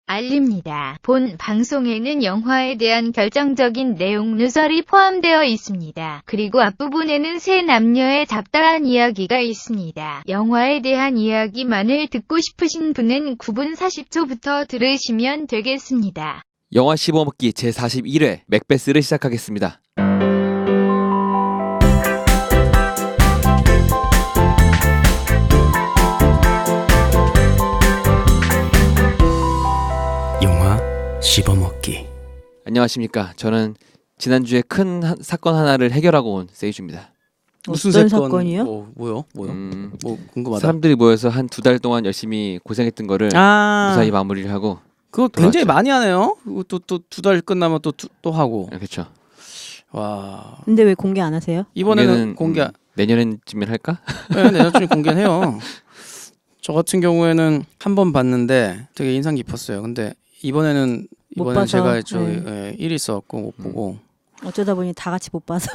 알립니다. 본 방송에는 영화에 대한 결정적인 내용 누설이 포함되어 있습니다. 그리고 앞부분에는 세 남녀의 잡다한 이야기가 있습니다. 영화에 대한 이야기만을 듣고 싶으신 분은 9분 40초부터 들으시면 되겠습니다. 영화 씹어먹기 제41회 맥베스를 시작하겠습니다. 영화 씹어먹기. 안녕하십니까. 저는 지난주에 큰 사건 하나를 해결하고 온 세이주입니다. 무슨 어떤 사건? 사건이요? 뭐요? 뭐 궁금하다. 사람들이 모여서 한 2달 동안 열심히 고생했던 거를 무사히 마무리를 하고 그거 돌아왔죠. 굉장히 많이 하네요. 또 2달 끝나면 또 하고. 그렇죠. 와. 근데 왜 공개 안 하세요? 이번에는 공개. 내년쯤엔 할까? 네, 내년쯤에 공개해요. 저 같은 경우에는 한 번 봤는데 되게 인상 깊었어요. 근데 이번에는 봐서. 제가 일이 있어갖고 못 보고. 어쩌다 보니 다 같이 못 봐서.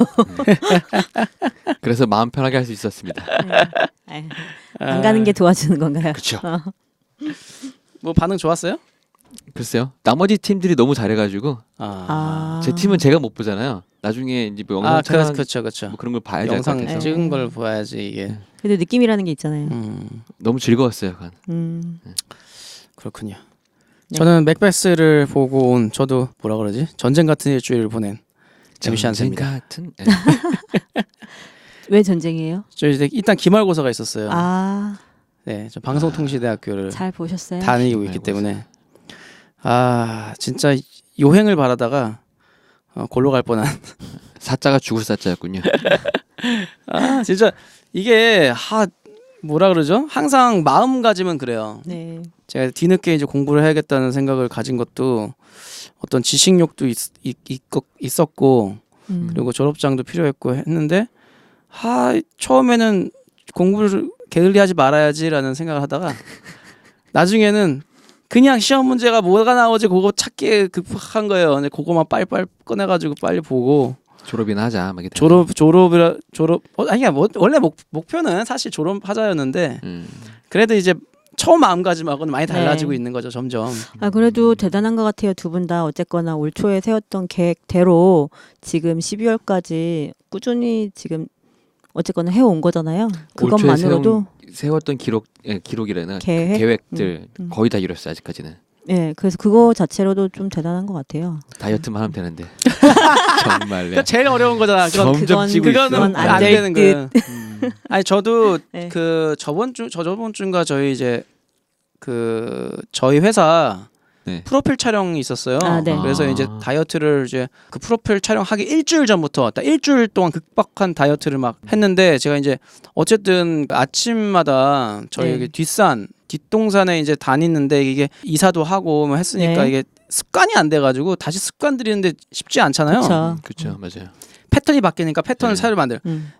그래서 마음 편하게 할 수 있었습니다. 네. 안 가는 게 도와주는 건가요? 그렇죠. 뭐 반응 좋았어요? 글쎄요. 나머지 팀들이 너무 잘해가지고 제 팀은 제가 못 보잖아요. 나중에 이제 뭐 영상 촬영 그렇죠. 뭐 그런 걸 봐야지 알 것 영상 같아서 찍은 걸 봐야지 이게. 그래도 느낌이라는 게 있잖아요. 너무 즐거웠어요. 그건. 그렇군요. 네. 저는 맥베스를 보고 온 저도 뭐라 그러지? 전쟁 같은 일주일을 보낸 잠시한 셉니다. 같은 왜 전쟁이에요? 저 이제 일단 기말고사가 있었어요. 아, 네, 저 방송통신대학교를 잘 보셨어요? 다니고 있기 기말고사. 때문에 진짜 요행을 바라다가 골로 갈 뻔한. 사자가 죽을 사자였군요. 진짜 이게 뭐라 그러죠? 항상 마음가짐은 그래요. 네. 제가 뒤늦게 이제 공부를 해야겠다는 생각을 가진 것도 어떤 지식욕도 있었고 그리고 졸업장도 필요했고 했는데 처음에는 공부를 게을리하지 말아야지라는 생각을 하다가 나중에는 그냥 시험 문제가 뭐가 나오지 그거 찾기에 급한 거예요. 근데 그거만 빨리빨리 꺼내가지고 빨리 보고 졸업이나 하자. 막 이렇게 아니야 원래 목표는 사실 졸업하자였는데 그래도 이제 처음 마음가짐하고는 많이 달라지고 네. 있는 거죠 점점. 그래도 대단한 것 같아요. 두 분 다 어쨌거나 올 초에 세웠던 계획대로 지금 12월까지 꾸준히 지금 어쨌거나 해온 거잖아요. 그것만으로도 세웠던 기록이라는 계획들 거의 다 이뤘어요. 아직까지는. 네, 그래서 그거 자체로도 좀 대단한 것 같아요. 다이어트만 하면 되는데. 정말. 그러니까 제일 어려운 거잖아. 점점 찌고 있어. 그거는 안 안 될 되는 거예요. 아니 저도 네. 저번 주인가 저희 이제 저희 회사 네. 프로필 촬영이 있었어요. 네. 그래서 이제 다이어트를 이제 그 프로필 촬영하기 일주일 전부터 딱 일주일 동안 극박한 다이어트를 막 했는데 제가 이제 어쨌든 아침마다 저희 네. 여기 뒷동산에 이제 다니는데 이게 이사도 하고 뭐 했으니까 네. 이게 습관이 안 돼가지고 다시 습관 들이는데 쉽지 않잖아요. 그쵸. 그렇죠. 맞아요. 패턴이 바뀌니까 패턴을 네. 새로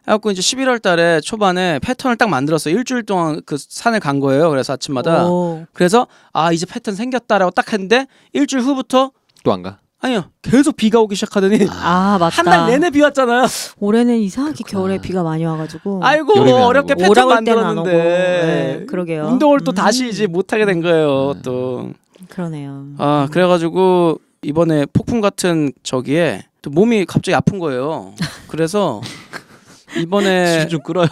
해갖고 이제 11월 달에 초반에 패턴을 딱 만들었어요. 일주일 동안 그 산을 간 거예요. 그래서 아침마다. 오. 그래서 이제 패턴 생겼다라고 딱 했는데 일주일 후부터 또 안 가? 아니요. 계속 비가 오기 시작하더니 맞다. 한 달 내내 비 왔잖아요. 올해는 이상하게 그렇구나. 겨울에 비가 많이 와가지고. 아이고 여름에 안 어렵게 오고. 패턴 오라고 할 때는 안 오고. 만들었는데 네, 그러게요. 운동을 또 다시 이제 못하게 된 거예요. 또. 그러네요. 그래가지고 이번에 폭풍 같은 저기에 또 몸이 갑자기 아픈 거예요. 그래서 이번에 술 좀 끌어요.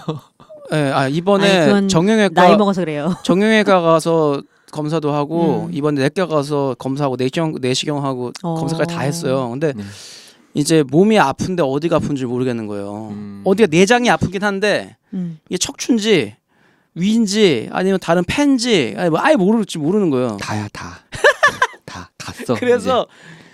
이번에 그건 정형외과 나이 먹어서 그래요. 정형외과 가서 검사도 하고 이번에 내과 가서 검사하고 내시경하고 검사까지 다 했어요. 근데 네. 이제 몸이 아픈데 어디가 아픈지 모르겠는 거예요. 어디가 내장이 아프긴 한데 이게 척추인지 위인지 아니면 다른 폐인지 아예 모르는 거예요. 다야 다. 다 갔어. 그래서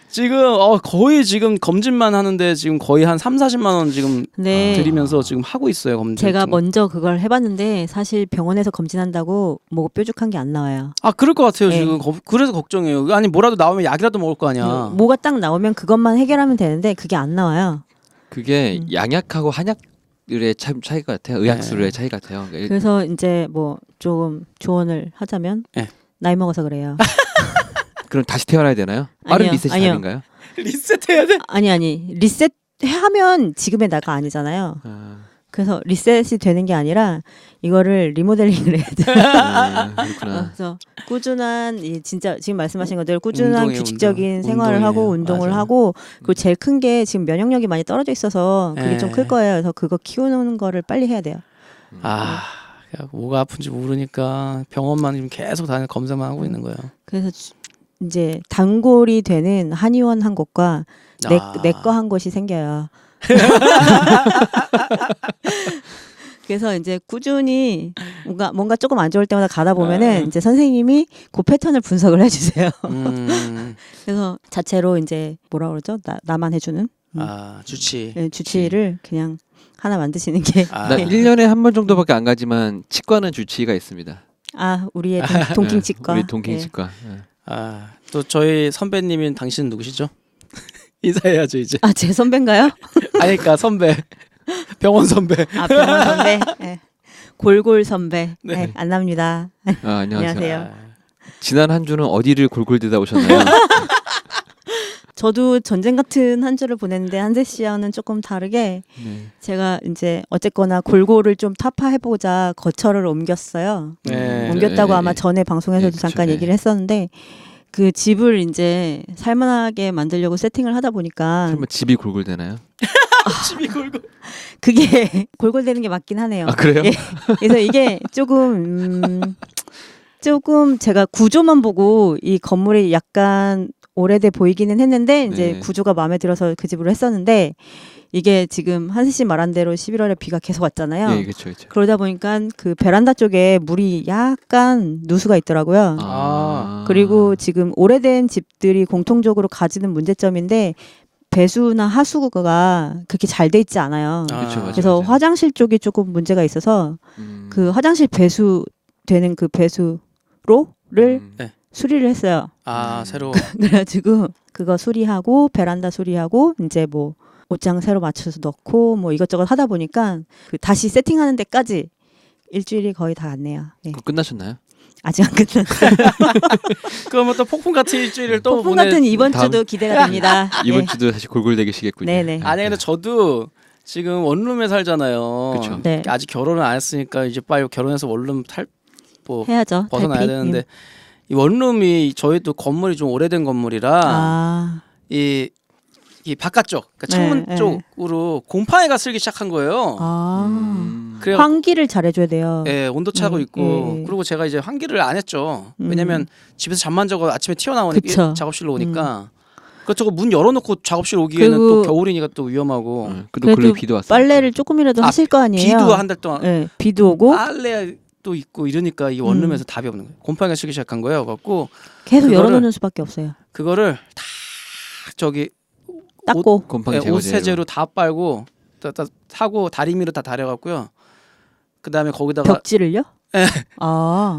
지금 거의 지금 검진만 하는데 지금 거의 한 3-40만 원 지금 네. 드리면서 지금 하고 있어요. 검진. 제가 먼저 그걸 해봤는데 사실 병원에서 검진한다고 뭐 뾰족한 게 안 나와요. 그럴 것 같아요. 네. 지금 그래서 걱정이에요. 아니 뭐라도 나오면 약이라도 먹을 거 아니야. 뭐가 딱 나오면 그것만 해결하면 되는데 그게 안 나와요. 그게 양약하고 한약의 차이가 같아요. 의학술의 네. 차이 같아요. 그래서 이제 뭐 조금 조언을 하자면 네. 나이 먹어서 그래요. 그럼 다시 태어나야 되나요? 빠른 아니요, 리셋이 아니요. 리셋해야 돼. 아니 리셋하면 지금의 나가 아니잖아요. 그래서 리셋이 되는 게 아니라 이거를 리모델링을 해야 돼요. 그렇구나. 그래서 꾸준한 진짜 지금 말씀하신 것들 꾸준한 운동이에요, 규칙적인 운동. 생활을 하고 운동이에요. 운동을 맞아요. 하고 그리고 제일 큰 게 지금 면역력이 많이 떨어져 있어서 그게 네. 좀 클 거예요. 그래서 그거 키우는 거를 빨리 해야 돼요. 아, 야, 뭐가 아픈지 모르니까 병원만 지금 계속 다니 검사만 하고 있는 거예요. 그래서 이제 단골이 되는 한의원 한 곳과 내 거 한 곳이 생겨요. 그래서 이제 꾸준히 뭔가 조금 안 좋을 때마다 가다 보면은 이제 선생님이 그 패턴을 분석을 해주세요. 그래서 자체로 이제 뭐라 그러죠? 나만 해주는 주치. 네, 주치의를 그냥 하나 만드시는 게 아, 나 1년에 한 번 정도밖에 안 가지만 치과는 주치의가 있습니다. 우리의 동킹치과. 우리 동킹치과. 네. 또 저희 선배님인 당신은 누구시죠? 인사해야죠 이제. 제 선배인가요? 아니까 선배. 병원 선배. 병원 선배. 네. 골골 선배. 네. 네, 안납니다. 안녕하세요. 안녕하세요. 지난 한 주는 어디를 골골대다 오셨나요? 저도 전쟁 같은 한 주를 보냈는데 한재 씨와는 조금 다르게 네. 제가 이제 어쨌거나 골고를 좀 타파해보자 거처를 옮겼어요. 네. 옮겼다고 네, 아마 네. 전에 방송에서도 네, 잠깐 그쵸, 얘기를 했었는데 그 집을 이제 살만하게 만들려고 세팅을 하다 보니까 설마 집이 골골대나요? 집이 골골. 그게 골골대는 게 맞긴 하네요. 그래요? 예. 그래서 이게 조금 제가 구조만 보고 이 건물이 약간 오래돼 보이기는 했는데 이제 네. 구조가 마음에 들어서 그 집으로 했었는데 이게 지금 한세 씨 말한 대로 11월에 비가 계속 왔잖아요. 네, 그렇죠. 그러다 보니까 그 베란다 쪽에 물이 약간 누수가 있더라고요. 그리고 지금 오래된 집들이 공통적으로 가지는 문제점인데 배수나 하수구가 그렇게 잘 돼 있지 않아요. 그쵸, 맞아요. 그래서 화장실 쪽이 조금 문제가 있어서 그 화장실 배수 되는 그 배수로를 네. 수리를 했어요. 새로. 그래가지고 그거 수리하고 베란다 수리하고 이제 뭐 옷장 새로 맞춰서 넣고 뭐 이것저것 하다 보니까 그 다시 세팅하는 데까지 일주일이 거의 다 갔네요. 네. 그거 끝나셨나요? 아직 안 끝났어요. 그러면 또 폭풍 같은 일주일을 또 폭풍 같은 이번 다음- 주도 기대가 됩니다. 이번 네. 주도 다시 골골대기시겠군요. 네네. 아니 근데 저도 지금 원룸에 살잖아요. 그쵸. 네. 아직 결혼을 안 했으니까 이제 빨리 결혼해서 원룸 해야죠. 벗어나야 탈피. 되는데 이 원룸이 저희도 건물이 좀 오래된 건물이라 이 바깥쪽 그러니까 창문 네, 쪽으로 곰팡이가 쓸기 시작한 거예요. 그래요. 환기를 잘해줘야 돼요. 예, 온도 차고 있고 예. 그리고 제가 이제 환기를 안 했죠. 왜냐면 집에서 잠만 자고 아침에 튀어나오니까 그쵸. 작업실로 오니까 그렇다고 문 열어놓고 작업실 오기에는 그리고 또 겨울이니까 또 위험하고 근데 근래 비도 왔어요. 빨래를 조금이라도 하실 거 아니에요. 비도 한 달 동안 네, 비도 오고 빨래도 있고 이러니까 이 원룸에서 답이 없는 거예요. 곰팡이가 쓰기 시작한 거예요. 갖고 계속 그거를- 열어놓는 수밖에 없어요. 그거를 다 저기 닦고 곰팡이 옷 제거제로. 세제로 다 빨고 다 사고 다리미로 다 다려갖고요. 그 다음에 거기다가 벽지를요? 네.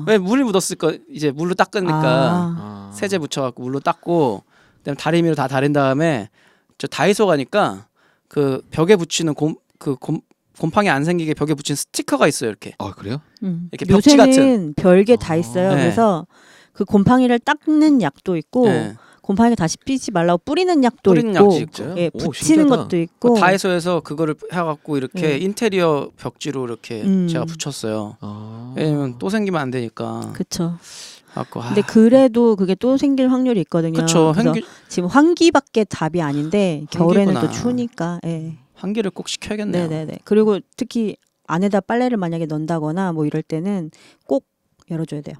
왜 물이 묻었을 거 이제 물로 닦으니까 세제 묻혀갖고 물로 닦고 그다음에 다리미로 다 다린 다음에 저 다이소 가니까 그 벽에 붙이는 곰팡이 안 생기게 벽에 붙인 스티커가 있어요. 이렇게 그래요? 이렇게 벽지 같은. 요새는 별게 다 있어요. 네. 그래서 그 곰팡이를 닦는 약도 있고 네. 곰팡이가 다시 피지 말라고 뿌리는 약도 뿌리는 있고 약도 있죠. 예, 오, 붙이는 신기하다. 것도 있고 다이소에서 그거를 해갖고 이렇게 네. 인테리어 벽지로 이렇게 제가 붙였어요. 왜냐면 또 생기면 안 되니까. 그쵸. 갖고 근데 그래도 그게 또 생길 확률이 있거든요. 그쵸. 그래서 지금 환기밖에 답이 아닌데 겨울에는 또 환기구나. 추우니까. 예. 환기를 꼭 시켜야겠네요. 네네네. 그리고 특히 안에다 빨래를 만약에 넣는다거나 뭐 이럴 때는 꼭 열어줘야 돼요.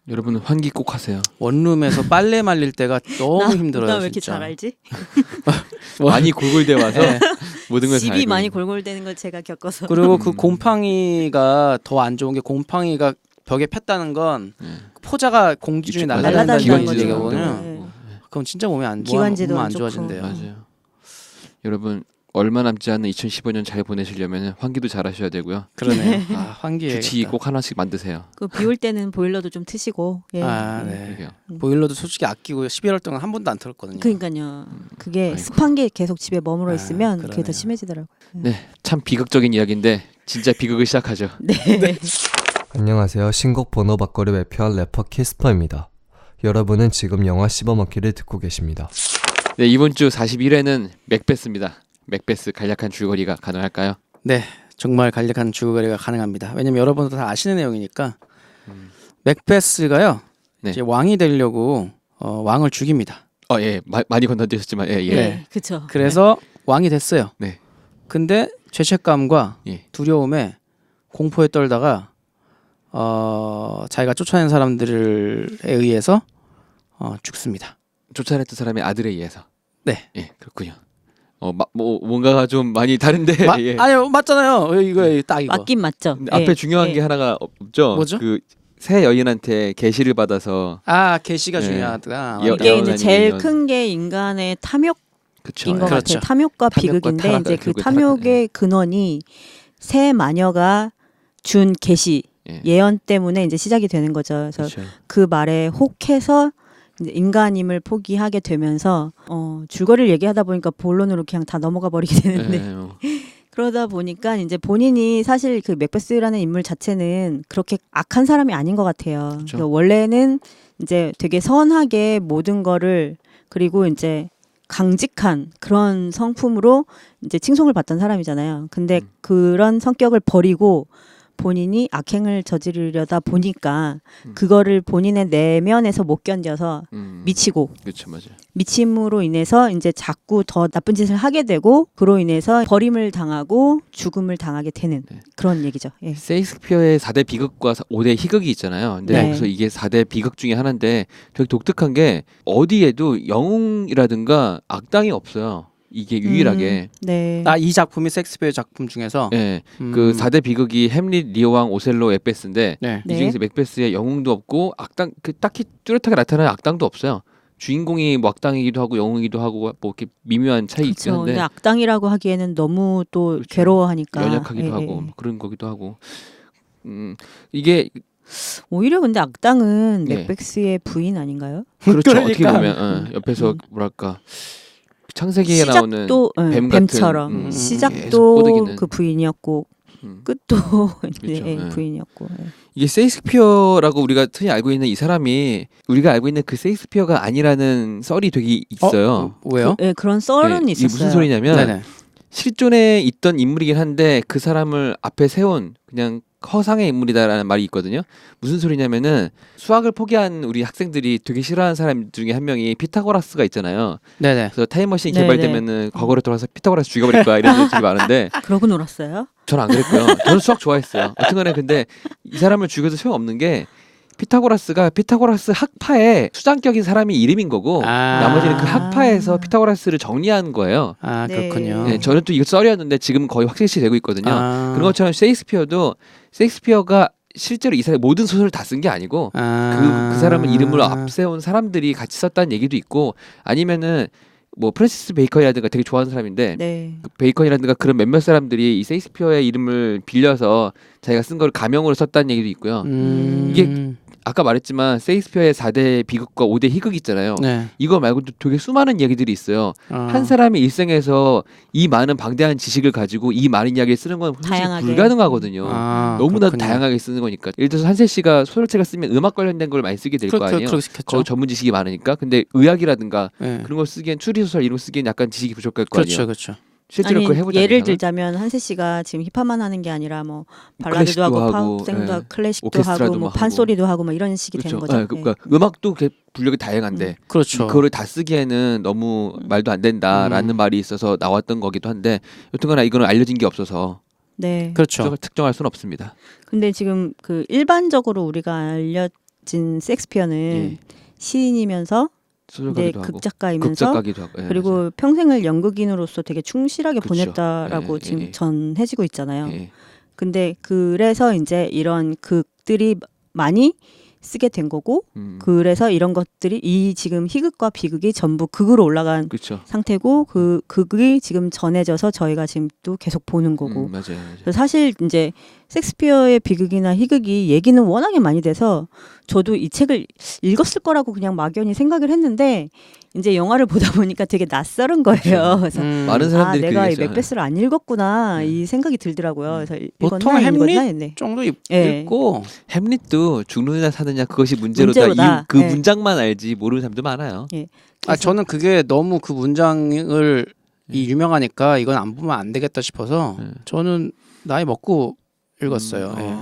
여러분 환기 꼭 하세요. 원룸에서 빨래 말릴 때가 너무 힘들어요. 나 왜 이렇게 진짜. 잘 알지? 많이 골골대 와서 네. 모든 걸 다 집이 알고 많이 있는. 골골대는 걸 제가 겪어서. 그리고 그 곰팡이가 더 안 좋은 게 곰팡이가 벽에 폈다는 건 포자가 공기 중에 날아다닌다는 날아다닌다는 거죠. 얘기거든요. 네. 그럼 진짜 몸에 안 기관지도 몸 안 안 좋고. 좋아진대요. 맞아요. 여러분 얼마 남지 않은 2015년 잘 보내시려면 환기도 잘 하셔야 되고요. 그러네요. 환기 주치 꼭 하나씩 만드세요. 그 비 올 때는 보일러도 좀 트시고. 예. 네. 그러게요. 보일러도 솔직히 아끼고 11월 동안 한 번도 안 틀었거든요. 그러니까요. 그게 아이고. 습한 게 계속 집에 머물러 있으면 그게 그러네요. 더 심해지더라고요. 네, 참 비극적인 이야기인데 진짜 비극을 시작하죠. 네. 안녕하세요. 신곡 번호 바꿔를 발표한 래퍼 키스퍼입니다. 여러분은 지금 영화 씹어먹기를 듣고 계십니다. 네, 이번 주 41회는 맥베스입니다. 맥베스 간략한 줄거리가 가능할까요? 네, 정말 간략한 줄거리가 가능합니다. 왜냐면 여러분도 다 아시는 내용이니까. 맥베스가요. 네. 이제 왕이 되려고 왕을 죽입니다. 예, 많이 건너뛰셨지만 예, 예. 네. 그렇죠. 그래서 왕이 됐어요. 네. 근데 죄책감과 예. 두려움에 공포에 떨다가 자기가 쫓아낸 사람들에 의해서 죽습니다. 쫓아냈던 사람의 아들에 의해서. 네. 예, 그렇군요. 뭔가가 좀 많이 다른데. 예. 아니요, 맞잖아요. 이거 딱 이거. 맞긴 맞죠. 근데 앞에 중요한 게 하나가 없죠. 뭐죠? 그 새 여인한테 계시를 받아서. 계시가 네. 중요하다. 이게 여운 이제 제일 아니면- 큰 게 인간의 탐욕인 그쵸. 것 그렇죠. 같아요. 탐욕과 탐욕과 비극인데 타락, 이제 그 결국에 탐욕의 근원이 새 마녀가 준 계시 예. 예언 때문에 이제 시작이 되는 거죠. 그래서 그쵸. 그 말에 혹해서 이제 인간임을 포기하게 되면서 줄거리를 얘기하다 보니까 본론으로 그냥 다 넘어가 버리게 되는데 예, 그러다 보니까 이제 본인이 사실 그 맥베스라는 인물 자체는 그렇게 악한 사람이 아닌 것 같아요. 그쵸. 그러니까 원래는 이제 되게 선하게 모든 거를 그리고 이제 강직한 그런 성품으로 이제 칭송을 받던 사람이잖아요. 근데 그런 성격을 버리고 본인이 악행을 저지르려다 보니까 그거를 본인의 내면에서 못 견뎌서 미치고 그렇죠, 맞아요. 미침으로 인해서 이제 자꾸 더 나쁜 짓을 하게 되고 그로 인해서 버림을 당하고 죽음을 당하게 되는 네. 그런 얘기죠. 예. 세익스피어의 4대 비극과 5대 희극이 있잖아요. 근데 네. 그래서 이게 4대 비극 중에 하나인데 되게 독특한 게 어디에도 영웅이라든가 악당이 없어요. 이게 유일하게. 네. 이 작품이 섹스피어의 작품 중에서 예. 그 4대 비극이 햄릿, 리어왕, 오셀로, 맥베스인데 네. 이 중에서 맥베스의 영웅도 없고 악당 딱히 뚜렷하게 나타나는 악당도 없어요. 주인공이 뭐 악당이기도 하고 영웅이기도 하고 뭐 이렇게 미묘한 차이 있긴 그렇죠. 한데 근데 악당이라고 하기에는 너무 또 그렇죠. 괴로워하니까 연약하기도 예, 하고 예. 뭐 그런 거기도 하고. 이게 오히려 근데 악당은 네. 맥베스의 부인 아닌가요? 그렇죠. 어떻게 그러니까. 보면 옆에서 뭐랄까 창세기에 나오는 시작도 뱀 같은, 뱀처럼 계속 시작도 꼬드기는. 그 부인이었고 음. 끝도 이제 그렇죠. 예. 부인이었고. 예. 이게 세익스피어라고 우리가 흔히 알고 있는 이 사람이 우리가 알고 있는 그 세익스피어가 아니라는 썰이 되게 있어요. 왜요? 예, 그런 썰은 네, 이게 있었어요. 무슨 소리냐면 네네. 실존에 있던 인물이긴 한데 그 사람을 앞에 세운 그냥 허상의 인물이다라는 말이 있거든요. 무슨 소리냐면은 수학을 포기한 우리 학생들이 되게 싫어하는 사람 중에 한 명이 피타고라스가 있잖아요. 네네. 그래서 타임머신 네네. 개발되면은 과거로 돌아서 피타고라스 죽여버릴 거야 이런 얘기 많은데 그러고 놀았어요. 저는 안 그랬고요. 저는 수학 좋아했어요. 어쨌거나 근데 이 사람을 죽여도 소용없는 게 피타고라스가 피타고라스 학파의 수장격인 사람이 이름인 거고 나머지는 그 학파에서 피타고라스를 정리한 거예요. 네. 그렇군요. 네, 저는 또 이거 썰이었는데 지금 거의 확실시 되고 있거든요. 그런 것처럼 셰익스피어가 실제로 이 사람의 모든 소설을 다 쓴 게 아니고 그 사람을 이름으로 앞세운 사람들이 같이 썼다는 얘기도 있고 아니면은 뭐 프랜시스 베이컨이라든가 되게 좋아하는 사람인데 네. 그 베이컨이라든가 그런 몇몇 사람들이 이 셰익스피어의 이름을 빌려서 자기가 쓴 걸 가명으로 썼다는 얘기도 있고요. 이게 아까 말했지만 셰익스피어의 4대 비극과 5대 희극 있잖아요. 네. 이거 말고도 되게 수많은 얘기들이 있어요. 아. 한 사람의 일생에서 이 많은 방대한 지식을 가지고 이 많은 이야기를 쓰는 건 솔직히 다양하게. 불가능하거든요. 너무나도 그렇군요. 다양하게 쓰는 거니까. 예를 들어서 한세 씨가 소설책을 쓰면 음악 관련된 걸 많이 쓰게 될 거 아니에요. 그렇겠죠. 거기 전문 지식이 많으니까. 근데 의학이라든가 네. 그런 걸 쓰기엔 추리소설 이런 거 쓰기엔 약간 지식이 부족할 거 아니에요. 그렇죠, 그렇죠. 실제로 아니, 그걸 해보자면 예를 들자면 한세 씨가 지금 힙합만 하는 게 아니라 뭐 발라드도 하고 팝송도 하고 클래식도 오케스트라도 하고 뭐 뭐 하고. 판소리도 하고 뭐 이런 식이 그렇죠. 되는 거죠. 네, 그러니까 음악도 분력이 다양한데 그렇죠. 그거를 다 쓰기에는 너무 말도 안 된다라는 말이 있어서 나왔던 거기도 한데 여튼간에 이거는 알려진 게 없어서 네. 그렇죠. 특정할 수는 없습니다. 근데 지금 그 일반적으로 우리가 알려진 섹스피어는 예. 시인이면서 네, 소설가기도 하고 극작가이면서 극작가기도 하고 예, 그리고 맞아요. 평생을 연극인으로서 되게 충실하게 그쵸. 보냈다라고 예, 지금 예. 전해지고 있잖아요. 예. 근데 그래서 이제 이런 극들이 많이 쓰게 된 거고 그래서 이런 것들이 이 지금 희극과 비극이 전부 극으로 올라간 그렇죠. 상태고 그 극이 지금 전해져서 저희가 지금 또 계속 보는 거고 맞아요. 그래서 사실 이제 섹스피어의 비극이나 희극이 얘기는 워낙에 많이 돼서 저도 이 책을 읽었을 거라고 그냥 막연히 생각을 했는데 이제 영화를 보다 보니까 되게 낯설은 거예요. 그래서 많은 사람들이 내가 이 그러겠죠. 맥베스를 안 읽었구나 이 생각이 들더라고요. 그래서 보통 읽었나 햄릿 했네. 정도 예. 읽고 햄릿도 죽느냐 사느냐 그것이 문제로다. 문제로다. 그 예. 문장만 알지 모르는 사람도 많아요. 예. 저는 그게 너무 그 문장을 유명하니까 이건 안 보면 안 되겠다 싶어서 저는 나이 먹고 읽었어요. 예.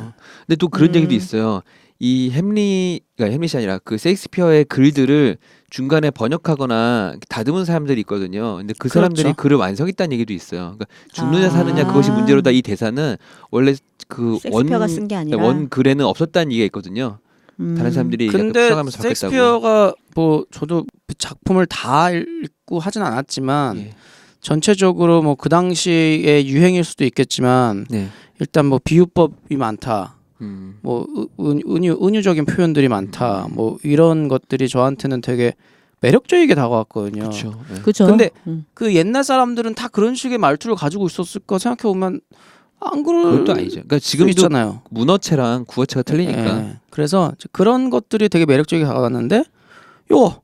근데 또 그런 얘기도 있어요. 이 그러니까 햄릿이 아니라 그 셰익스피어의 글들을 중간에 번역하거나 다듬은 사람들이 있거든요. 근데 그 사람들이 그렇죠. 글을 완성했다는 얘기도 있어요. 그러니까 죽느냐 사느냐 그것이 문제로다. 이 대사는 원래 그 셰익스피어가 쓴 게 아니라 원 글에는 없었다는 얘기가 있거든요. 다른 사람들이 약간 근데 추상하면서 적겠다고. 셰익스피어가 뭐 저도 작품을 다 읽고 하진 않았지만 예. 전체적으로 뭐 그 당시의 유행일 수도 있겠지만 네. 일단 뭐 비유법이 많다. 음. 뭐 은유적인 표현들이 많다. 뭐 이런 것들이 저한테는 되게 매력적이게 다가왔거든요. 그렇죠. 네. 그죠. 근데 그 옛날 사람들은 다 그런 식의 말투를 가지고 있었을까 생각해 보면 안 그럴 그것도 아니죠. 그러니까 지금 지금도 있잖아요. 문어체랑 구어체가 틀리니까. 예. 그래서 그런 것들이 되게 매력적이게 다가왔는데 요거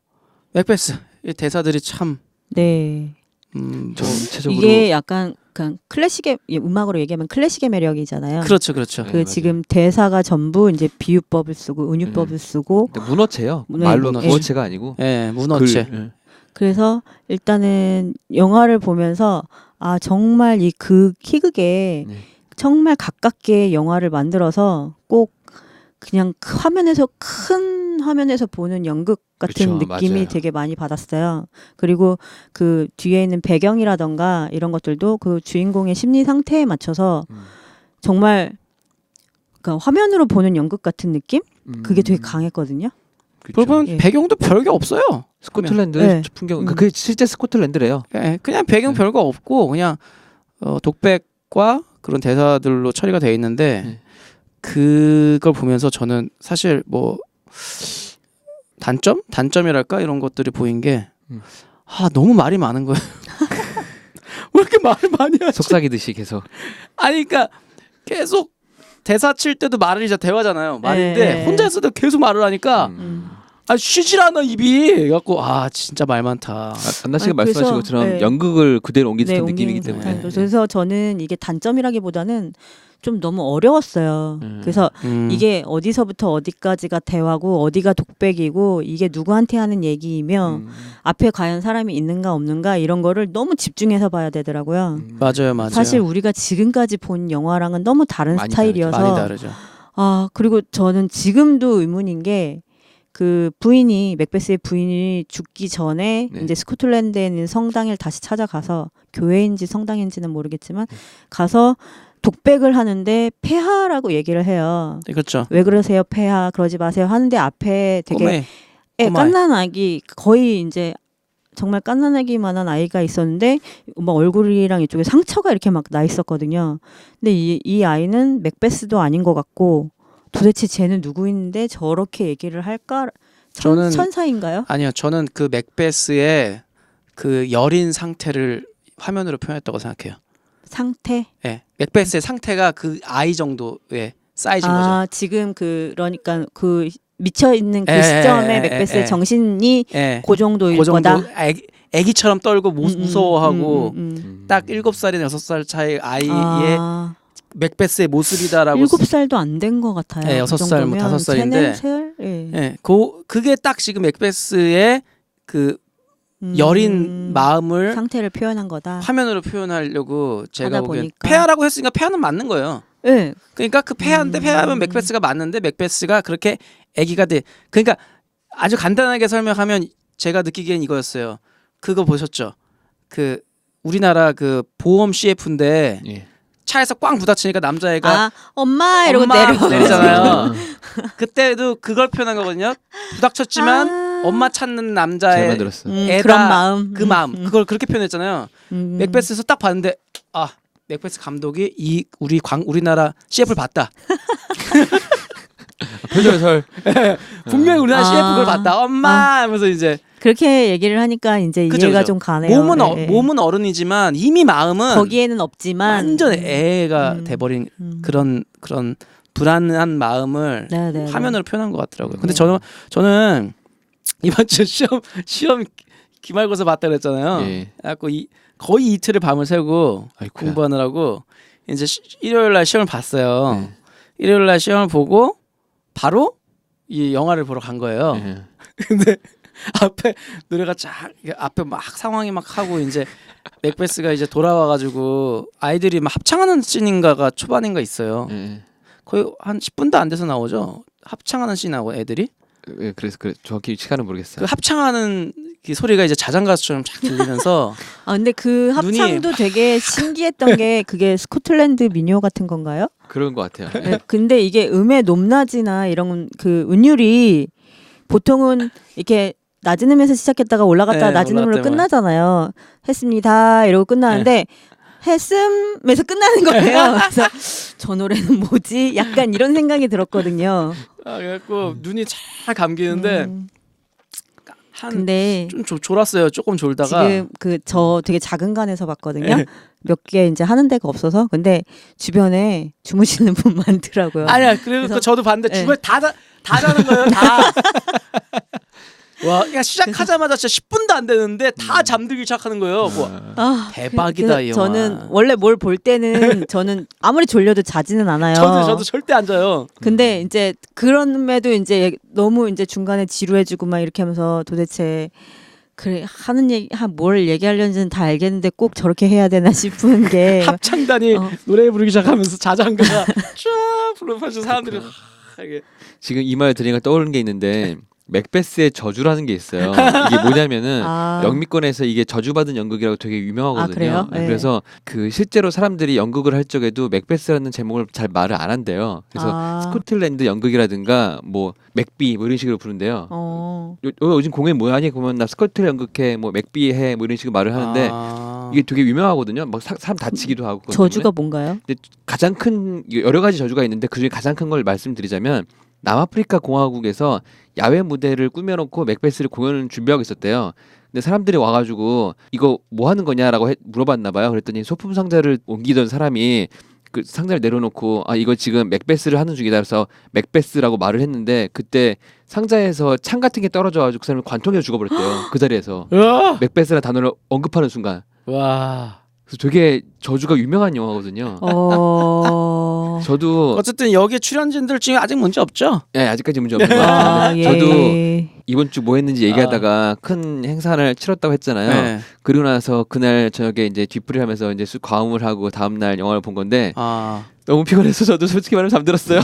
맥베스 이 대사들이 참 네. 뭐 전체적으로 이게 약간 그냥 클래식의 음악으로 얘기하면 클래식의 매력이잖아요. 그렇죠. 네, 그 맞아요. 지금 대사가 전부 이제 비유법을 쓰고 은유법을 쓰고 근데 문어체요. 네, 말로 문어체. 구어체가 아니고. 예, 문어체. 글, 예. 그래서 일단은 영화를 보면서 아 정말 이 그 희극에 네. 정말 가깝게 영화를 만들어서 꼭 그냥 큰 화면에서 보는 연극 같은 그쵸, 느낌이 맞아요. 되게 많이 받았어요. 그리고 그 뒤에 있는 배경이라던가 이런 것들도 그 주인공의 심리 상태에 맞춰서 정말 그러니까 화면으로 보는 연극 같은 느낌? 그게 되게 강했거든요. 그쵸. 그러면 예. 배경도 별게 없어요. 스코틀랜드 네. 풍경. 그게 실제 스코틀랜드래요. 예, 그냥 배경 네. 별거 없고 그냥 독백과 그런 대사들로 처리가 돼 있는데 네. 그걸 보면서 저는 사실 뭐 단점이랄까 이런 것들이 보인 게 너무 말이 많은 거예요. 왜 이렇게 말을 많이 하지? 속삭이듯이 계속. 아니 그러니까 계속 대사 칠 때도 말을 이제 대화잖아요. 말인데 네. 혼자 있을 때 계속 말을 하니까 쉬질 않아 입이. 그래갖고 진짜 말 많다. 안나 씨가 아니, 말씀하신 그래서, 것처럼 네. 연극을 그대로 옮긴 듯한 옮기는 느낌이기 듯한 때문에. 거. 그래서 저는 이게 단점이라기보다는 좀 너무 어려웠어요. 그래서 이게 어디서부터 어디까지가 대화고 어디가 독백이고 이게 누구한테 하는 얘기이며 앞에 과연 사람이 있는가 없는가 이런 거를 너무 집중해서 봐야 되더라고요. 맞아요. 사실 우리가 지금까지 본 영화랑은 너무 다른 많이 스타일이어서 많이 다르죠. 그리고 저는 지금도 의문인 게 그 맥베스의 부인이 죽기 전에 네. 이제 스코틀랜드에 있는 성당을 다시 찾아가서 교회인지 성당인지는 모르겠지만 가서 독백을 하는데 폐하라고 얘기를 해요. 네, 그렇죠. 왜 그러세요, 폐하? 그러지 마세요. 하는데 앞에 되게 꼬마애. 깐난 아기 거의 이제 정말 깐난아기만한 아이가 있었는데 막 얼굴이랑 이쪽에 상처가 이렇게 막 나 있었거든요. 근데 이 아이는 맥베스도 아닌 것 같고 도대체 쟤는 누구인데 저렇게 얘기를 할까? 저는 천사인가요? 아니요. 저는 그 맥베스의 그 여린 상태를 화면으로 표현했다고 생각해요. 상태? 네. 맥베스의 상태가 그 아이 정도의 사이즈인 거죠. 지금 그러니까 그 미쳐 있는 그 에, 시점에 에, 맥베스의 에. 정신이 예. 그 정도일 그 정도 거다. 애기처럼 떨고 무서워하고 음. 딱 7살이나 6살 차이 아이의 아, 맥베스의 모습이다라고 7살도 안 된 것 같아요. 네, 6살, 뭐 5살인데. 3살? 예. 예. 그게 딱 지금 맥베스의 그 여린 마음을 상태를 표현한 거다. 화면으로 표현하려고 제가 하다 보기엔 보니까. 폐하라고 했으니까 폐하는 맞는 거예요. 예. 그러니까 그 폐하인데 폐하면 맥베스가 맞는데 맥베스가 그렇게 애기가 돼. 그러니까 아주 간단하게 설명하면 제가 느끼기엔 이거였어요. 그거 보셨죠? 그 우리나라 그 보험 CF인데 예. 차에서 꽝 부딪히니까 남자애가 엄마 이러고 엄마 내리잖아요. 그때도 그걸 표현한 거거든요. 부닥쳤지만 엄마 찾는 잘 남자의 만들었어. 애다, 그런 마음. 그 마음 그걸 그렇게 표현했잖아요. 음. 맥베스에서 딱 봤는데 맥베스 감독이 우리나라 CF를 봤다. 표절설. 분명히 우리나라 CF 그걸 봤다. 엄마 하면서 이제 그렇게 얘기를 하니까 이제 그죠, 이해가 그죠. 좀 가네요. 몸은 어른이지만 이미 마음은 거기에는 없지만 완전 애가 돼버린 음. 그런 불안한 마음을 네네. 화면으로 표현한 것 같더라고요. 근데 네. 저는 이번 주 시험 기말고사 봤다 그랬잖아요. 예. 그래갖고 거의 이틀을 밤을 새고 아이고야. 공부하느라고 이제 일요일 날 시험을 봤어요. 네. 일요일 날 시험을 보고 바로 이 영화를 보러 간 거예요. 예. 근데 앞에 노래가 쫙 앞에 막 상황이 막 하고 이제 맥베스가 이제 돌아와가지고 아이들이 막 합창하는 씬인가가 초반인가 있어요. 예. 거의 한 10분도 안 돼서 나오죠. 합창하는 씬하고 애들이 예, 그래서 정확히 시간은 모르겠어요. 그 합창하는 그 소리가 이제 자장가처럼 쫙 들리면서 아 근데 그 눈이- 합창도 되게 신기했던 게 그게 스코틀랜드 민요 같은 건가요? 그런 것 같아요. 네, 근데 이게 음의 높낮이나 이런 그 운율이 보통은 이렇게 낮은 음에서 시작했다가 올라갔다가 네, 낮은 음으로 올라갔다가. 끝나잖아요. 했습니다 이러고 끝나는데 했음에서 끝나는 거예요. 그래서 저 노래는 뭐지? 약간 이런 생각이 들었거든요. 그래갖고 눈이 잘 감기는데 한 근데 좀 졸았어요. 조금 졸다가 지금 그 저 되게 작은 간에서 봤거든요. 네. 몇 개 이제 하는 데가 없어서. 근데 주변에 주무시는 분 많더라고요. 아니야. 그래서 그래서- 저도 봤는데 네. 주변에 다 자는 거예요. 다. 와, 그냥 시작하자마자 진짜 10분도 안 되는데 다 잠들기 시작하는 거예요. 뭐, 아, 대박이다 이 영화. 저는 원래 뭘 볼 때는 저는 아무리 졸려도 자지는 않아요. 저도 절대 안 자요. 근데 이제 그럼에도 이제 너무 이제 중간에 지루해지고 막 이렇게 하면서 도대체 그래 하는 얘기 뭘 얘기하려는지는 다 알겠는데 꼭 저렇게 해야 되나 싶은 게 합창단이 어. 노래 부르기 시작하면서 자장가가 쫙 불러가지고 사람들이 이게 지금 이 말 들으니까 떠오르는 게 있는데 맥베스의 저주라는 게 있어요. 이게 뭐냐면은 아. 영미권에서 이게 저주받은 연극이라고 되게 유명하거든요. 아, 그래요? 네. 그래서 그 실제로 사람들이 연극을 할 적에도 맥베스라는 제목을 잘 말을 안 한대요. 그래서 아. 스코틀랜드 연극이라든가 뭐 맥비 뭐 이런 식으로 부른대요. 요즘 공연 뭐 하니 보면 나 스코틀 연극해 뭐 맥비 해 뭐 이런 식으로 말을 하는데 이게 되게 유명하거든요. 막 사람 다치기도 하고. 그것 저주가 때문에. 뭔가요? 근데 가장 큰 여러 가지 저주가 있는데 그중에 가장 큰 걸 말씀드리자면 남아프리카 공화국에서 야외 무대를 꾸며놓고 맥베스를 공연을 준비하고 있었대요. 근데 사람들이 와가지고 이거 뭐 하는 거냐라고 물어봤나 봐요. 그랬더니 소품 상자를 옮기던 사람이 그 상자를 내려놓고 아 이거 지금 맥베스를 하는 중이다 그래서 맥베스라고 말을 했는데 그때 상자에서 창 같은 게 떨어져가지고 그 사람이 관통해 죽어버렸대요. 그 자리에서 맥베스라는 단어를 언급하는 순간. 와. 그래서 되게 저주가 유명한 영화거든요. 저도 어쨌든 여기 출연진들 중에 아직 문제 없죠? 예, 아직까지 문제 없는 것 같아요. 아, 예. 저도 이번 주 뭐 했는지 얘기하다가 큰 행사를 치렀다고 했잖아요. 네. 그리고 나서 그날 저녁에 이제 뒤풀이 하면서 이제 과음을 하고 다음 날 영화를 본 건데 아. 너무 피곤해서 저도 솔직히 말하면 잠들었어요.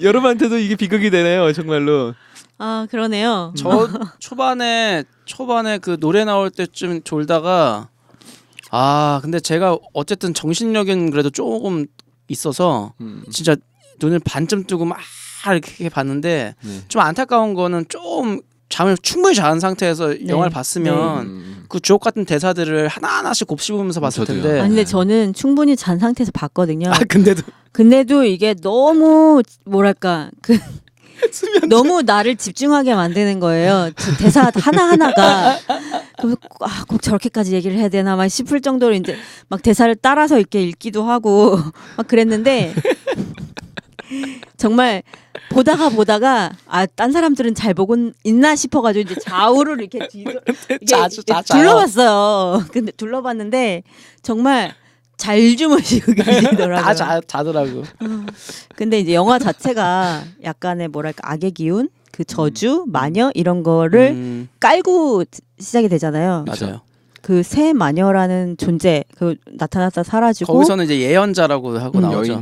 여러분한테도 이게 비극이 되네요, 정말로. 아 그러네요. 저 초반에 그 노래 나올 때쯤 졸다가 근데 제가 어쨌든 정신력은 그래도 조금 있어서 진짜 눈을 반쯤 뜨고 막 이렇게 봤는데 네. 좀 안타까운 거는 좀 잠을 충분히 잔 상태에서 영화를 봤으면 그 주옥 같은 대사들을 하나하나씩 곱씹으면서 봤을 저도요. 텐데. 아니 근데 저는 충분히 잔 상태에서 봤거든요. 근데도 근데도 이게 너무 뭐랄까 너무 나를 집중하게 만드는 거예요. 저 대사 하나 하나가 꼭 저렇게까지 얘기를 해야 되나 막 싶을 정도로 이제 막 대사를 따라서 이렇게 읽기도 하고 막 그랬는데 정말 보다가 딴 사람들은 잘 보고 있나 싶어가지고 이제 좌우를 이렇게 둘러봤어요. 근데 둘러봤는데 정말 잘 주무시고 계시더라고요. 다 자더라고. 근데 이제 영화 자체가 약간의 뭐랄까 악의 기운, 그 저주, 마녀 이런 거를 깔고 시작이 되잖아요. 맞아요. 그 새 마녀라는 존재, 그 나타났다 사라지고 거기서는 이제 예언자라고 하고 나오죠.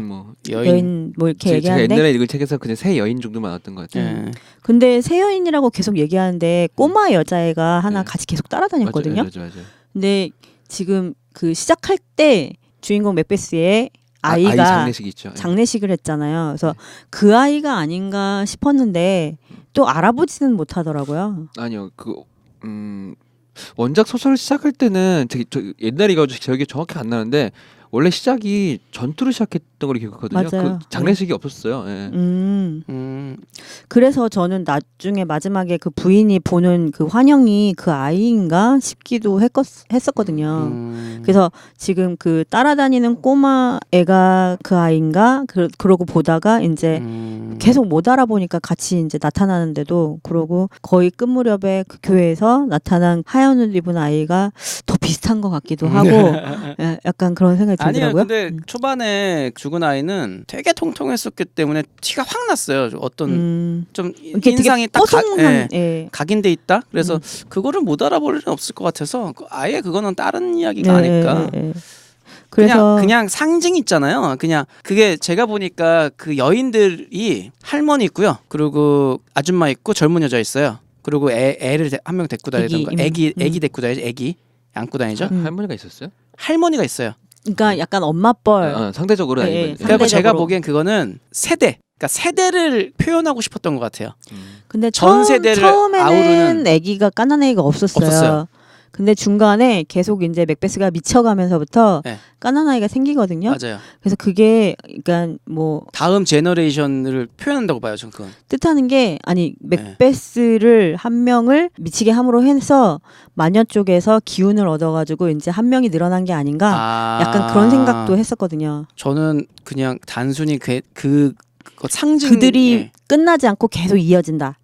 여인 뭐 이렇게 제가 얘기하는데 옛날에 읽은 책에서 그냥 새 여인 정도만 나왔던 것 같아요. 예. 근데 새 여인이라고 계속 얘기하는데 꼬마 여자애가 하나 같이 계속 따라다녔거든요. 맞아요. 근데 지금 그 시작할 때 주인공 맥베스의 아이 아이가 장례식이 있죠. 장례식을 했잖아요. 그래서 그 아이가 아닌가 싶었는데 또 알아보지는 못하더라고요. 아니요, 원작 소설을 시작할 때는 저 옛날에 이거 기억이 정확히 안 나는데 원래 시작이 전투로 시작했던 걸 기억하거든요. 맞아요. 그 장례식이 없었어요. 예. 그래서 저는 나중에 마지막에 그 부인이 보는 그 환영이 그 아이인가 싶기도 했었거든요. 그래서 지금 그 따라다니는 꼬마 애가 그 아이인가 그러고 보다가 이제 계속 못 알아보니까 같이 이제 나타나는데도 그러고 거의 끝 무렵에 그 교회에서 나타난 하얀 옷 입은 아이가 더 비슷한 것 같기도 하고 예, 약간 그런 생각이 들더라고요. 아니요, 근데 초반에 죽은 아이는 되게 통통했었기 때문에 티가 확 났어요. 어떤 좀 이렇게 인상이 되게 딱 뽀송한 예. 각인돼 있다. 그래서 그거를 못 알아볼 일은 없을 것 같아서 아예 그거는 다른 이야기가 네, 아닐까. 예, 예. 그래서 그냥 상징 있잖아요. 그냥 그게 제가 보니까 그 여인들이 할머니 있고요. 그리고 아줌마 있고 젊은 여자 있어요. 그리고 애를 한 명 데리고 다니던가. 애기 데리고 다니죠. 애기 안고 다니죠. 할머니가 있었어요? 할머니가 있어요. 그러니까 약간 엄마뻘 상대적으로 예, 아니면 예. 그리고 제가 상대적으로. 보기엔 그거는 세대. 그러니까 세대를 표현하고 싶었던 것 같아요. 근데 전 세대를 처음에는 아우르는 아기가 까난 아기가 없었어요. 근데 중간에 계속 이제 맥베스가 미쳐가면서부터 네. 까난 아이가 생기거든요. 맞아요. 그래서 그게 그러니까 뭐 다음 제너레이션을 표현한다고 봐요. 전 그건. 뜻하는 게 아니 맥베스를 한 명을 미치게 함으로 해서 마녀 쪽에서 기운을 얻어가지고 이제 한 명이 늘어난 게 아닌가 약간 그런 생각도 했었거든요. 저는 그냥 단순히 그 상징 그들이 끝나지 않고 계속 이어진다.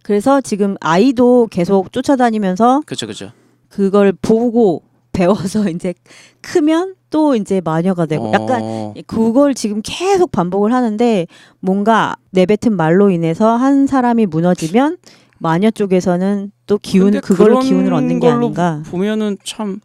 그래서 지금 아이도 계속 쫓아다니면서 그렇죠. 그걸 보고 배워서 이제 크면 또 이제 마녀가 되고 약간 그걸 지금 계속 반복을 하는데 뭔가 내뱉은 말로 인해서 한 사람이 무너지면 마녀 쪽에서는 또 그걸로 기운을 얻는 게 아닌가. 보면은 참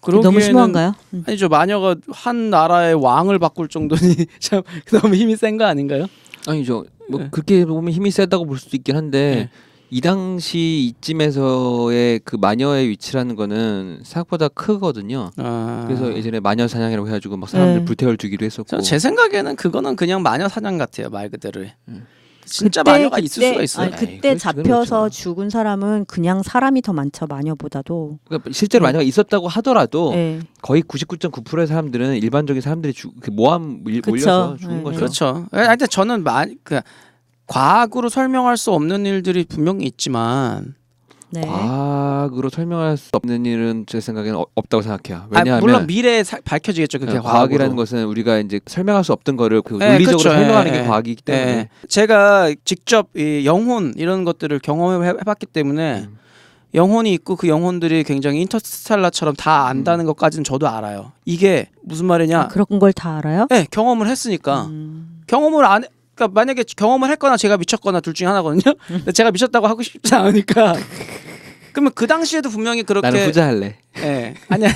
너무 심한가요? 아니죠. 마녀가 한 나라의 왕을 바꿀 정도니 참 너무 힘이 센 거 아닌가요? 아니죠. 뭐 그렇게 보면 힘이 세다고 볼 수도 있긴 한데 이 당시 이쯤에서의 그 마녀의 위치라는 거는 생각보다 크거든요. 그래서 예전에 마녀 사냥이라고 해가지고 막 사람들 불태워 주기도 했었고. 제 생각에는 그거는 그냥 마녀 사냥 같아요. 말 그대로. 진짜 마녀가 있을 수가 있어요. 아니, 그때 잡혀서 죽은 사람은 그냥 사람이 더 많죠. 마녀보다도. 그러니까 실제로 마녀가 있었다고 하더라도 거의 99.9%의 사람들은 일반적인 사람들이 모함 몰려서 죽은 거죠. 그렇죠. 근데 저는 과학으로 설명할 수 없는 일들이 분명히 있지만 과학으로 설명할 수 없는 일은 제 생각에는 없다고 생각해요. 왜냐하면 물론 미래에 밝혀지겠죠. 그게 과학이라는 것은 우리가 이제 설명할 수 없던 거를 논리적으로 그렇죠. 설명하는 게 과학이기 때문에 제가 직접 이 영혼 이런 것들을 경험해봤기 때문에 영혼이 있고 그 영혼들이 굉장히 인터스텔라처럼 다 안다는 것까지는 저도 알아요. 이게 무슨 말이냐? 그런 걸 다 알아요? 네, 경험을 했으니까 경험을 안 해. 그러니까 만약에 경험을 했거나 제가 미쳤거나 둘 중에 하나거든요. 근데 제가 미쳤다고 하고 싶지 않으니까. 그러면 그 당시에도 분명히 그렇게 나는 후자할래. 네, 아니야.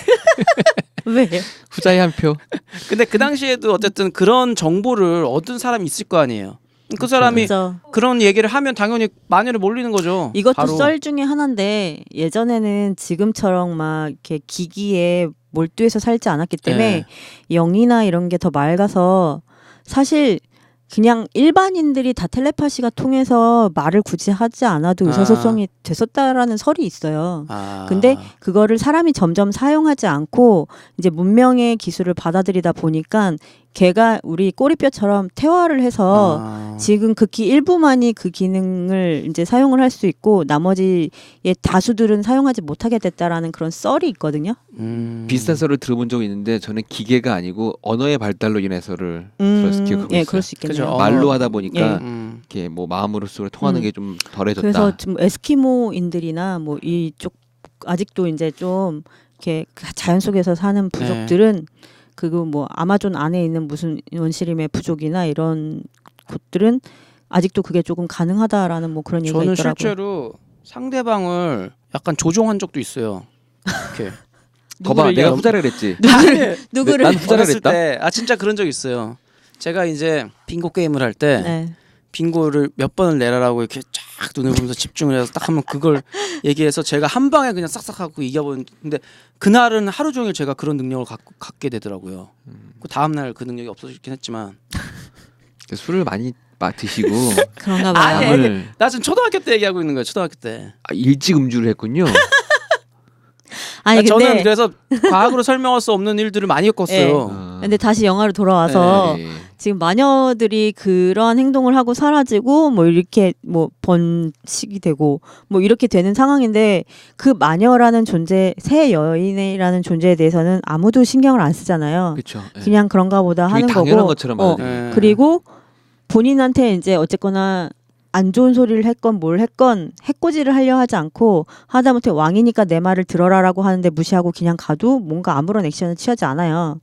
왜? 후자의 한 표. 근데 그 당시에도 어쨌든 그런 정보를 얻은 사람이 있을 거 아니에요. 그 사람이 그런 얘기를 하면 당연히 마녀를 몰리는 거죠. 이것도 바로. 썰 중에 하나인데 예전에는 지금처럼 막 이렇게 기기에 몰두해서 살지 않았기 때문에 영이나 이런 게 더 맑아서 사실 그냥 일반인들이 다 텔레파시가 통해서 말을 굳이 하지 않아도 의사소통이 됐었다라는 설이 있어요. 근데 그거를 사람이 점점 사용하지 않고 이제 문명의 기술을 받아들이다 보니까 걔가 우리 꼬리뼈처럼 태화를 해서 지금 극히 일부만이 그 기능을 이제 사용을 할 수 있고 나머지의 다수들은 사용하지 못하게 됐다라는 그런 썰이 있거든요. 비슷한 썰을 들어본 적이 있는데 저는 기계가 아니고 언어의 발달로 인해서를 들어서 기억하고 있어요. 그럴 수 있겠네요. 그죠. 말로 하다 보니까 이렇게 뭐 마음으로서 통하는 게 좀 덜해졌다. 그래서 좀 에스키모인들이나 뭐 이쪽 아직도 이제 좀 이렇게 자연 속에서 사는 부족들은 그거 뭐 아마존 안에 있는 무슨 원시림의 부족이나 이런 곳들은 아직도 그게 조금 가능하다라는 뭐 그런 얘기가 저는 있더라고요. 실제로 상대방을 약간 조종한 적도 있어요. 이렇게. 거봐, 내가 후자를 했지. 누구를? 난 후자를 했다. 때, 진짜 그런 적 있어요. 제가 이제 빙고 게임을 할 때 빙고를 몇 번을 내라라고 이렇게 쫙 눈을 보면서 집중을 해서 딱 하면 그걸 얘기해서 제가 한 방에 그냥 싹싹 하고 이겨본. 근데 그날은 하루 종일 제가 그런 능력을 갖게 되더라고요. 그 다음 날 그 능력이 없어지긴 했지만 술을 많이 드시고 그런가 봐요. 나 지금 초등학교 때 얘기하고 있는 거예요. 초등학교 때. 일찍 음주를 했군요. 아니 근데 저는 그래서 과학으로 설명할 수 없는 일들을 많이 겪었어요. 근데 다시 영화로 돌아와서 지금 마녀들이 그러한 행동을 하고 사라지고 뭐 이렇게 뭐 번식이 되고 뭐 이렇게 되는 상황인데 그 마녀라는 존재, 새 여인이라는 존재에 대해서는 아무도 신경을 안 쓰잖아요. 그렇죠. 그냥 그런가 보다 하는 당연한 거고. 것처럼 받아들여요. 그리고 본인한테 이제 어쨌거나 안 좋은 소리를 했건 뭘 했건 해코지를 하려 하지 않고 하다못해 왕이니까 내 말을 들어라라고 하는데 무시하고 그냥 가도 뭔가 아무런 액션을 취하지 않아요.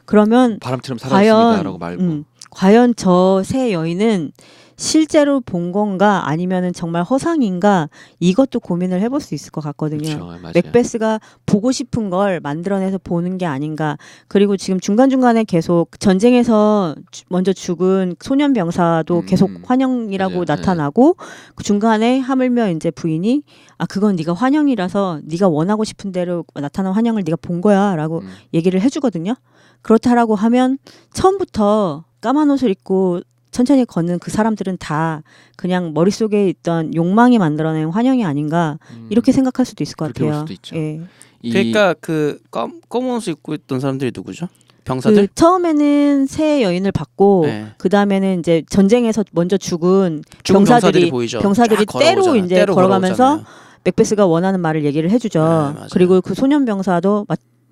그러면 바람처럼 사라졌습니다라고 말고. 과연 저 새 여인은 실제로 본 건가 아니면은 정말 허상인가 이것도 고민을 해볼 수 있을 것 같거든요. 그렇죠, 맞아요. 맥베스가 보고 싶은 걸 만들어내서 보는 게 아닌가. 그리고 지금 중간중간에 계속 전쟁에서 먼저 죽은 소년 병사도 계속 환영이라고 맞아요. 나타나고 그 중간에 하물며 이제 부인이 아 그건 네가 환영이라서 네가 원하고 싶은 대로 나타난 환영을 네가 본 거야라고 얘기를 해주거든요. 그렇다라고 하면 처음부터 까만 옷을 입고 천천히 걷는 그 사람들은 다 그냥 머릿속에 있던 욕망이 만들어낸 환영이 아닌가 이렇게 생각할 수도 있을 것 그렇게 볼 같아요. 수도 있죠. 예. 그러니까 그 검은 옷 입고 있던 사람들이 누구죠? 병사들? 그 처음에는 새 여인을 받고 네. 그 다음에는 이제 전쟁에서 먼저 죽은 병사들이 보이죠. 병사들이 쫙 때로 걸어오잖아요. 이제 때로 걸어가면서 걸어오잖아요. 맥베스가 원하는 말을 얘기를 해주죠. 네, 맞아요. 그리고 그 소년 병사도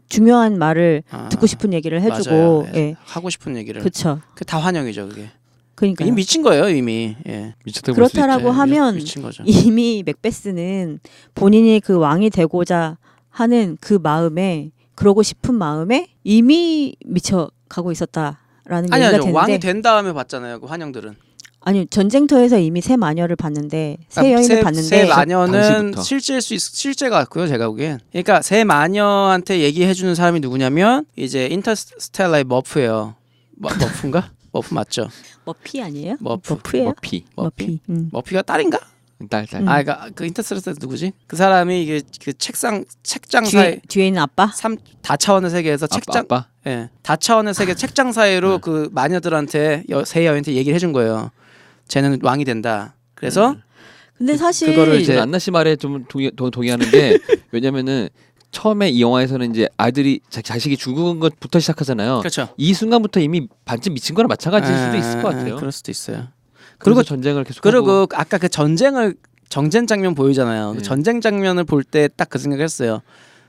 중요한 말을 듣고 싶은 얘기를 해주고, 맞아요. 예, 하고 싶은 얘기를. 그렇죠. 그 다 환영이죠, 그게. 그러니까 이미 미친 거예요, 이미. 예. 미쳤다고 볼 수 있죠. 그렇다라고 하면 미친 거죠. 이미 맥베스는 본인이 그 왕이 되고자 하는 그 마음에 그러고 싶은 마음에 이미 미쳐가고 있었다라는 아니 얘기가 아니요. 되는데 왕이 된 다음에 봤잖아요, 그 환영들은. 아니 전쟁터에서 이미 새 마녀를 봤는데 새 여인을 봤는데 새 마녀는 당시부터. 실제 같고요, 제가 보기엔. 그러니까 새 마녀한테 얘기해 주는 사람이 누구냐면 이제 인터스텔라의 머프예요. 머프인가? 머프 맞죠? 머피 아니에요? 머프. 머프예요? 머피. 머피. 머피가 딸인가? 딸. 아, 그러니까 그 인터스텔라 누구지? 그 사람이 이게 그 책장 사이 뒤에 있는 아빠? 다차원의 세계에서 책장 아빠? 예. 다차원의 세계 책장 사이로 네. 그 마녀들한테 새 여인한테 얘기를 해준 거예요. 쟤는 왕이 된다. 그래서 근데 사실 그거를 이제 안나 씨 말에 좀 동의하는 게 왜냐면은 처음에 이 영화에서는 이제 아들이 자식이 죽은 것부터 시작하잖아요. 그렇죠. 이 순간부터 이미 반쯤 미친 거랑 마찬가지일 수도 있을 것 같아요. 그럴 수도 있어요. 그리고 전쟁을 계속 그리고 아까 그 정전 장면 보이잖아요. 그 네. 전쟁 장면을 볼 때 딱 그 생각을 했어요.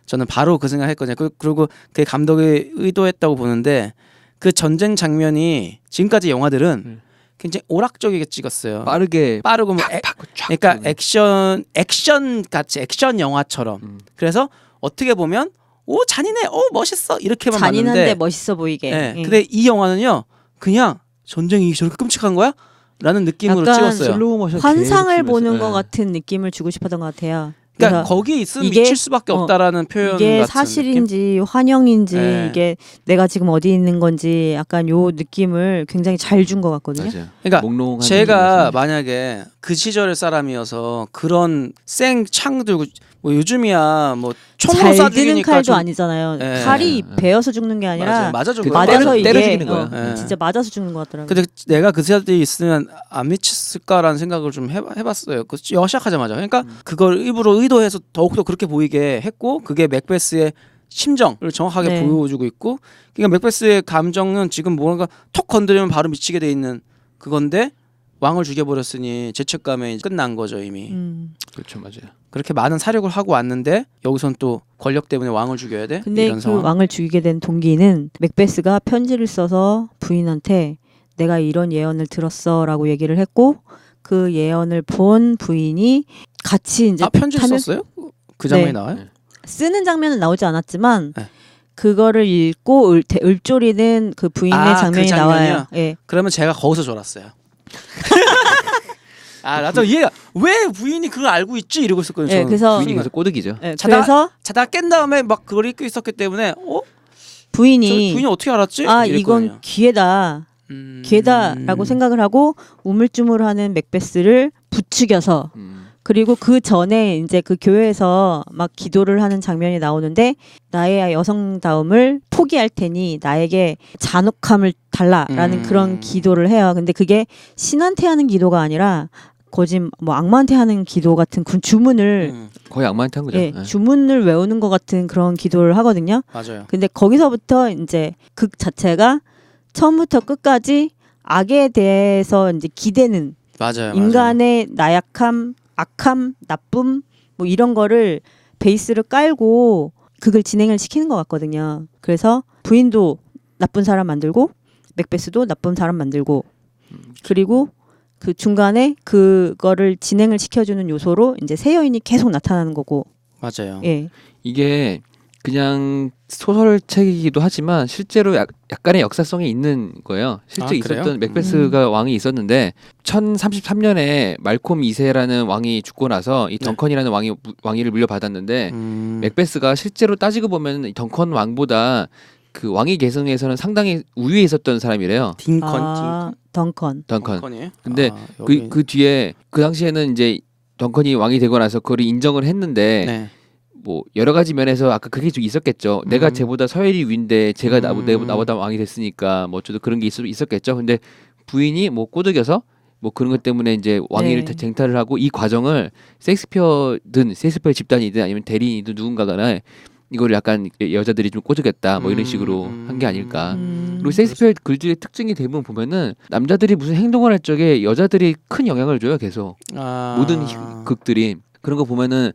저는 바로 그 생각했거든요. 그리고 그 감독이 의도했다고 보는데 그 전쟁 장면이 지금까지 영화들은 굉장히 오락적이게 찍었어요. 빠르고 뭐 그러니까 액션 같이 액션 영화처럼. 그래서 어떻게 보면 오 잔인해, 오 멋있어 이렇게만 잔인한데 봤는데 멋있어 보이게. 네. 예. 근데 이 영화는요 그냥 전쟁이 저렇게 끔찍한 거야? 라는 느낌으로 약간 찍었어요. 슬로우 모션 환상을 계속 보는 치면서. 것 같은 느낌을 주고 싶었던 것 같아요. 그러니까 그래서 거기 있으면 이게- 미칠 수밖에 없다라는 표현 이게 같은 사실인지 환영인지 네. 이게 내가 지금 어디 있는 건지 약간 요 느낌을 굉장히 잘 준 것 같거든요. 맞아요. 그러니까 몽롱한 제가 느낌이어서. 만약에 그 시절의 사람이어서 그런 생 창 들고 뭐 요즘이야 뭐 총으로 잘 드는 쏴죽이니까 칼도 좀 아니잖아요. 네. 칼이 네. 베어서 죽는 게 아니라 맞아 그 맞아서 이게 때려 죽이는 거야. 네. 진짜 맞아서 죽는 것 같더라고요. 근데 내가 그 세대에 있으면 안 미쳤을까라는 생각을 좀 해봤어요. 그 영화 시작하자마자. 그러니까 그걸 일부러 의도해서 더욱더 그렇게 보이게 했고 그게 맥베스의 심정을 정확하게 네. 보여주고 있고 그러니까 맥베스의 감정은 지금 뭔가 톡 건드리면 바로 미치게 돼 있는 그건데 왕을 죽여버렸으니 죄책감에 끝난 거죠 이미. 그렇죠, 맞아요. 그렇게 많은 사력을 하고 왔는데 여기선 또 권력 때문에 왕을 죽여야 돼? 근데 이런 그 상황. 왕을 죽이게 된 동기는 맥베스가 편지를 써서 부인한테 내가 이런 예언을 들었어라고 얘기를 했고 그 예언을 본 부인이 같이 이제 편지를 타는- 썼어요? 그 장면이 네. 나와요? 네. 쓰는 장면은 나오지 않았지만 네. 그거를 읽고 을조리는 그 부인의 아, 그 장면이 장면이요? 나와요. 예. 그러면 제가 거기서 졸았어요. 아 나도 이해가 왜 부인이 그걸 알고 있지 이러고 있었거든요. 예, 저는. 그래서 부인이 계속 꼬드기죠. 예, 자다가- 그래서 자다가 깬 다음에 막 그걸 읽고 있었기 때문에 저 부인이 부인이 어떻게 알았지? 아 이랬거든요. 이건 기회다. 기회다라고 생각을 하고 우물쭈물하는 맥베스를 부추겨서 그리고 그 전에 이제 그 교회에서 막 기도를 하는 장면이 나오는데 나의 여성다움을 포기할 테니 나에게 잔혹함을 달라라는 그런 기도를 해요. 근데 그게 신한테 하는 기도가 아니라 거짓 뭐 악마한테 하는 기도 같은 그 주문을 거의 악마한테 한 거죠. 예, 네. 주문을 외우는 것 같은 그런 기도를 하거든요. 맞아요. 근데 거기서부터 이제 극 자체가 처음부터 끝까지 악에 대해서 이제 기대는 맞아요. 인간의 나약함, 악함, 나쁨 뭐 이런 거를 베이스를 깔고 극을 진행을 시키는 것 같거든요. 그래서 부인도 나쁜 사람 만들고 맥베스도 나쁜 사람 만들고 그리고 그 중간에 그거를 진행을 시켜주는 요소로 이제 새 여인이 계속 나타나는 거고. 맞아요. 예. 이게 그냥 소설책이기도 하지만 실제로 약간의 역사성이 있는 거예요. 실제 그래요? 있었던 맥베스가 왕이 있었는데 1033년에 말콤 2세라는 왕이 죽고 나서 이 덩컨이라는 왕위를 물려받았는데 맥베스가 실제로 따지고 보면 이 덩컨 왕보다 그 왕위 계승에서는 상당히 우위에 있었던 사람이래요. 덩컨. 덩컨이에요? 근데 그 뒤에 그 당시에는 이제 덩컨이 왕이 되고 나서 그걸 인정을 했는데 뭐 여러 가지 면에서 아까 그게 좀 있었겠죠. 내가 쟤보다 서열이 위인데 제가 나보다 왕이 됐으니까 뭐 어쩌도 그런 게 있었겠죠. 근데 부인이 뭐 뭐 그런 것 때문에 이제 왕위를 쟁탈을 하고 이 과정을 셰익스피어의 집단이든 아니면 대리인이든 누군가가 이거를 약간 여자들이 좀 꼬드겠다 뭐 이런 식으로 한 게 아닐까. 그리고 셰익스피어 글들의 특징이 대부분 보면은 남자들이 무슨 행동을 할 적에 여자들이 큰 영향을 줘요. 계속 모든 극들이 그런 거 보면은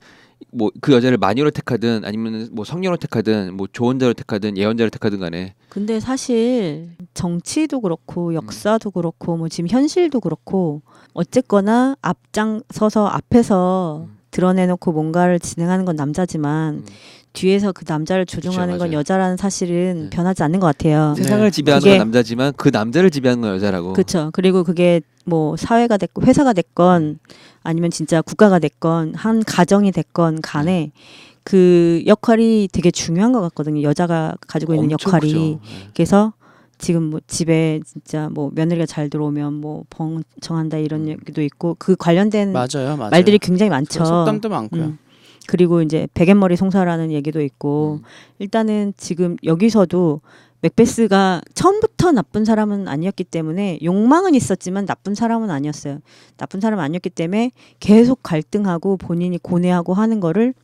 뭐 그 여자를 마녀로 택하든 아니면 뭐 성녀로 택하든 뭐 조언자로 택하든 예언자로 택하든 간에. 근데 사실 정치도 그렇고 역사도 그렇고 뭐 지금 현실도 그렇고 어쨌거나 앞장서서 앞에서 드러내놓고 뭔가를 진행하는 건 남자지만 뒤에서 그 남자를 조종하는 건 여자라는 사실은 변하지 않는 것 같아요. 세상을 지배하는 건 남자지만 그 남자를 지배하는 건 여자라고. 그렇죠. 그리고 그게 뭐 사회가 됐건 회사가 됐건 아니면 진짜 국가가 됐건 한 가정이 됐건 간에 그 역할이 되게 중요한 것 같거든요. 여자가 가지고 있는 역할이. 그래서 지금 뭐 집에 진짜 뭐 며느리가 잘 들어오면 뭐 벙청한다 이런 얘기도 있고 그 관련된 맞아요. 말들이 굉장히 많죠. 속담도 많고요. 그리고 이제 베갯머리 송사라는 얘기도 있고 일단은 지금 여기서도 맥베스가 처음부터 나쁜 사람은 아니었기 때문에 욕망은 있었지만 나쁜 사람은 아니었어요. 나쁜 사람은 아니었기 때문에 계속 갈등하고 본인이 고뇌하고 하는 거를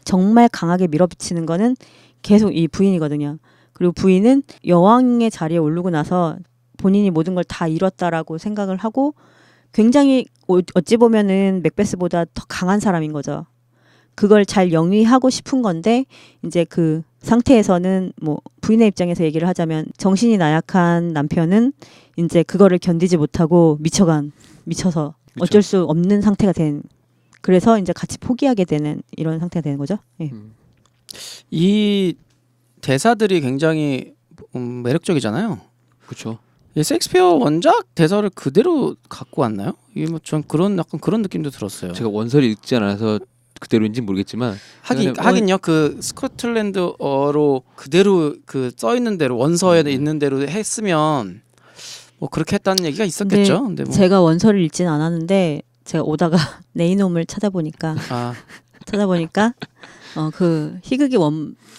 정말 강하게 밀어붙이는 거는 계속 이 부인이거든요. 그리고 부인은 여왕의 자리에 오르고 나서 본인이 모든 걸 다 잃었다라고 생각을 하고 굉장히 어찌 보면은 맥베스보다 더 강한 사람인 거죠. 그걸 잘 영위하고 싶은 건데 이제 그 상태에서는 뭐 부인의 입장에서 얘기를 하자면 정신이 나약한 남편은 이제 그거를 견디지 못하고 미쳐서 어쩔 수 없는 상태가 된 그래서 이제 같이 포기하게 되는 이런 상태가 되는 거죠. 예. 이 대사들이 굉장히 매력적이잖아요. 그렇죠. 셰익스피어 원작 대사를 그대로 갖고 왔나요? 이게 뭐 전 약간 그런 느낌도 들었어요. 제가 원서를 읽지 않아서 그대로인지 모르겠지만 하긴요. 그 스코틀랜드어로 그대로 그 써 있는 대로 원서에 있는 대로 했으면 뭐 그렇게 했다는 얘기가 있었겠죠. 근데 뭐. 제가 원서를 읽진 않았는데 제가 오다가 네이놈을 찾아보니까 그 희극이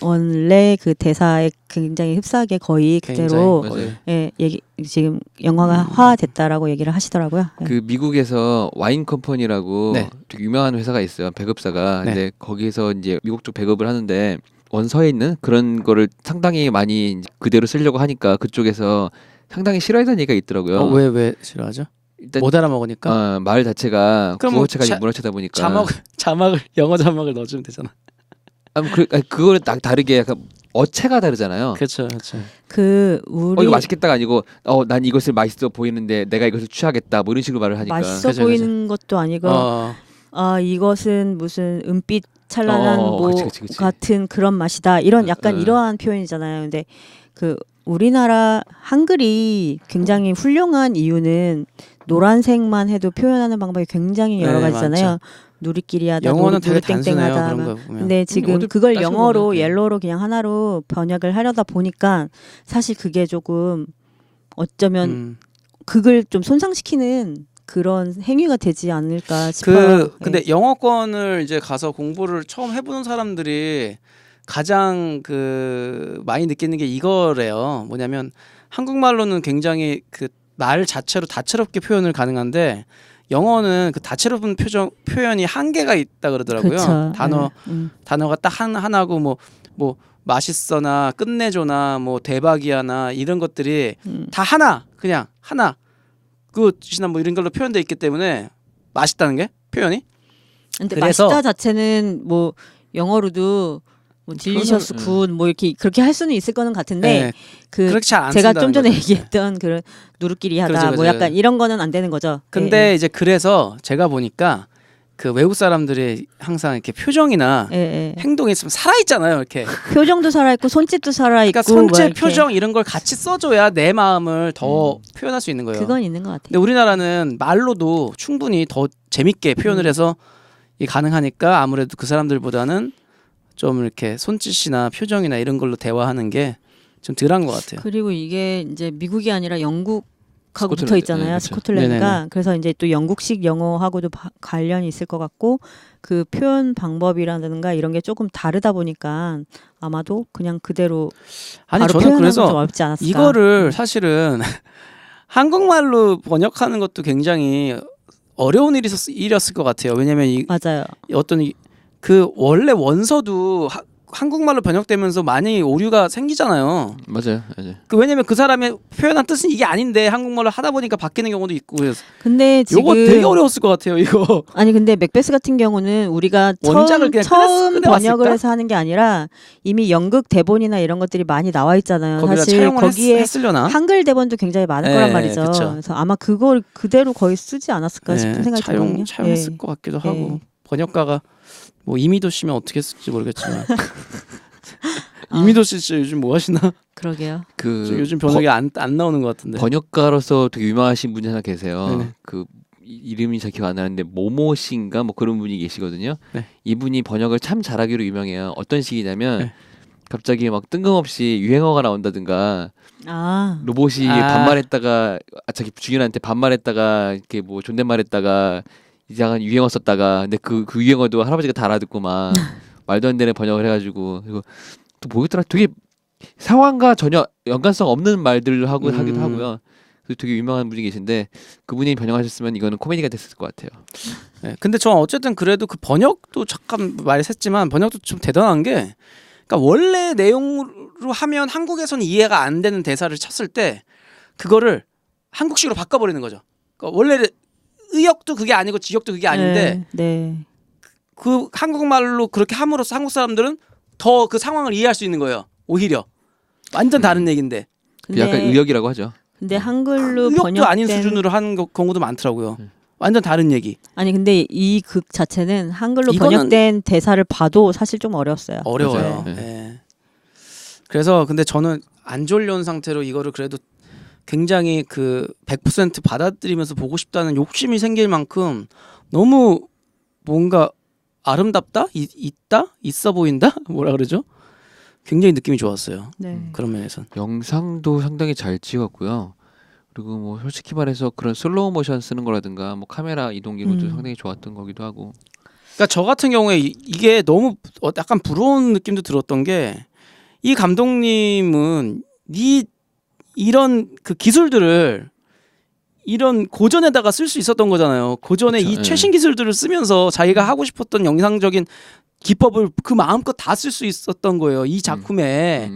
원래 그 대사에 굉장히 흡사하게 거의 그대로 지금 영화가 됐다라고 얘기를 하시더라고요. 그 미국에서 와인 컴퍼니라고 되게 유명한 회사가 있어요. 배급사가. 근데 거기서 이제 미국 쪽 배급을 하는데 원서에 있는 그런 거를 상당히 많이 그대로 쓰려고 하니까 그쪽에서 상당히 싫어하는 얘기가 있더라고요. 왜 싫어하죠? 일단 못 알아먹으니까. 말 자체가 구어체가 문어체다 보니까 영어 자막을 넣어주면 되잖아. 그거는 다르게 약간 어체가 다르잖아요. 그렇죠. 우리 이거 맛있겠다가 아니고 난 이것을 맛있어 보이는데 내가 이것을 취하겠다 뭐 이런 식으로 말을 하니까 맛있어 보이는 것도 아니고 이것은 무슨 은빛 찬란한 그치. 같은 그런 맛이다 이런 약간 이러한 표현이잖아요. 근데 그 우리나라 한글이 굉장히 훌륭한 이유는 노란색만 해도 표현하는 방법이 굉장히 여러 가지잖아요. 누리끼리하다, 영어는 되게 땡땡하다. 근데 지금 그걸 영어로 옐로우로 그냥 하나로 번역을 하려다 보니까 사실 그게 조금 어쩌면 그걸 좀 손상시키는 그런 행위가 되지 않을까 싶어요. 근데 영어권을 이제 가서 공부를 처음 해보는 사람들이 가장 많이 느끼는 게 이거래요. 뭐냐면 한국말로는 굉장히 그 말 자체로 다채롭게 표현을 가능한데 영어는 그 다채로운 표현이 한계가 있다 그러더라고요. 그쵸. 단어가 딱 하나고 뭐 맛있어나 끝내줘나 뭐 대박이야나 이런 것들이 다 그냥 하나 굿이나 뭐 이런 걸로 표현돼 있기 때문에 맛있다는 게 표현이. 근데 맛있다 자체는 뭐 영어로도 뭐 딜리셔스 굿 뭐 이렇게 그렇게 할 수는 있을 거는 같은데 네. 그 그렇게 잘 안 제가 좀 전에 거죠. 얘기했던 그런 누르끼리 하다 그렇죠, 뭐 그렇죠. 약간 이런 거는 안 되는 거죠. 근데 이제 그래서 제가 보니까 그 외국 사람들이 항상 이렇게 표정이나 행동이 좀 살아 있잖아요. 이렇게 표정도 살아 있고 손짓도 살아 있고. 그러니까 손짓, 뭐 표정 이런 걸 같이 써줘야 내 마음을 더 표현할 수 있는 거예요. 그건 있는 것 같아요. 근데 우리나라는 말로도 충분히 더 재밌게 표현을 해서 이 가능하니까 아무래도 그 사람들보다는 좀 이렇게 손짓이나 표정이나 이런 걸로 대화하는 게 좀 덜한 것 같아요. 그리고 이게 이제 미국이 아니라 영국하고 붙어 스코틀랜드. 있잖아요. 네, 그렇죠. 스코틀랜드가. 네네네. 그래서 이제 또 영국식 영어하고도 관련이 있을 것 같고 그 표현 방법이라든가 이런 게 조금 다르다 보니까 아마도 그냥 그대로 아니 바로 저는 표현하는 그래서 좀 어렵지 않았을까. 이거를 사실은 한국말로 번역하는 것도 굉장히 어려운 일이었을 것 같아요. 왜냐면 맞아요. 어떤 그 원래 원서도 한국말로 번역되면서 많이 오류가 생기잖아요. 맞아요. 왜냐면 그 사람의 표현한 뜻은 이게 아닌데 한국말로 하다 보니까 바뀌는 경우도 있고 그래서 근데 지금 이거 되게 어려웠을 것 같아요. 이거 아니 근데 맥베스 같은 경우는 우리가 원작을 그냥 처음 꺼내왔을까? 번역을 해서 하는 게 아니라 이미 연극 대본이나 이런 것들이 많이 나와 있잖아요. 거기다 사실 차용을 거기에 했으려나? 한글 대본도 굉장히 많을 네, 거란 말이죠. 그쵸. 그래서 아마 그걸 그대로 거의 쓰지 않았을까 싶은 생각이 들거든요. 차용했을 것 같기도 하고 번역가가 뭐 이미도 씨면 어떻게 쓸지 모르겠지만 이미도 씨 진짜 요즘 뭐 하시나? 그러게요. 요즘 번역이 안 나오는 것 같은데. 번역가로서 되게 유명하신 분이 하나 계세요. 네네. 그 이름이 잘 기억 안 나는데 모모 씨인가 뭐 그런 분이 계시거든요. 네. 이분이 번역을 참 잘하기로 유명해요. 어떤 식이냐면 네. 갑자기 막 뜬금없이 유행어가 나온다든가 아, 로봇이 반말했다가 자기 주인한테 반말했다가 이렇게 뭐 존댓말했다가 이상한 유행어 썼다가 근데 그 유행어도 할아버지가 다 알아듣고 막 말도 안 되는 번역을 해가지고 그리고 또 뭐였더라 되게 상황과 전혀 연관성 없는 말들을 하기도 하고요. 그래서 되게 유명한 분이 계신데 그분이 번역하셨으면 이거는 코미디가 됐을 것 같아요. 네, 근데 저 어쨌든 그래도 그 번역도 잠깐 말했지만 번역도 좀 대단한 게 그러니까 원래 내용으로 하면 한국에서는 이해가 안 되는 대사를 쳤을 때 그거를 한국식으로 바꿔버리는 거죠. 그러니까 원래 의역도 그게 아니고 지역도 그게 아닌데 그 한국말로 그렇게 함으로써 한국 사람들은 더 그 상황을 이해할 수 있는 거예요. 오히려 완전 다른 얘기인데 약간 의역이라고 하죠. 근데 한글로 의역도 번역된 아닌 수준으로 하는 경우도 많더라고요. 완전 다른 얘기. 아니 근데 이 극 자체는 한글로 이거는- 번역된 대사를 봐도 사실 좀 어려웠어요. 어려워요. 맞아요. 네. 그래서 근데 저는 안 졸려온 상태로 이거를 그래도 굉장히 그 100% 받아들이면서 보고 싶다는 욕심이 생길 만큼 너무 뭔가 아름답다? 있어 보인다? 뭐라 그러죠? 굉장히 느낌이 좋았어요. 그런 면에선. 영상도 상당히 잘 찍었고요. 그리고 뭐 솔직히 말해서 그런 슬로우 모션 쓰는 거라든가 뭐 카메라 이동 기능도 상당히 좋았던 거기도 하고. 그러니까 저 같은 경우에 이게 너무 약간 부러운 느낌도 들었던 게 이 감독님은 이런 그 기술들을 이런 고전에다가 쓸 수 있었던 거잖아요. 고전의 그쵸, 이 최신 기술들을 쓰면서 자기가 하고 싶었던 영상적인 기법을 그 마음껏 다 쓸 수 있었던 거예요. 이 작품에.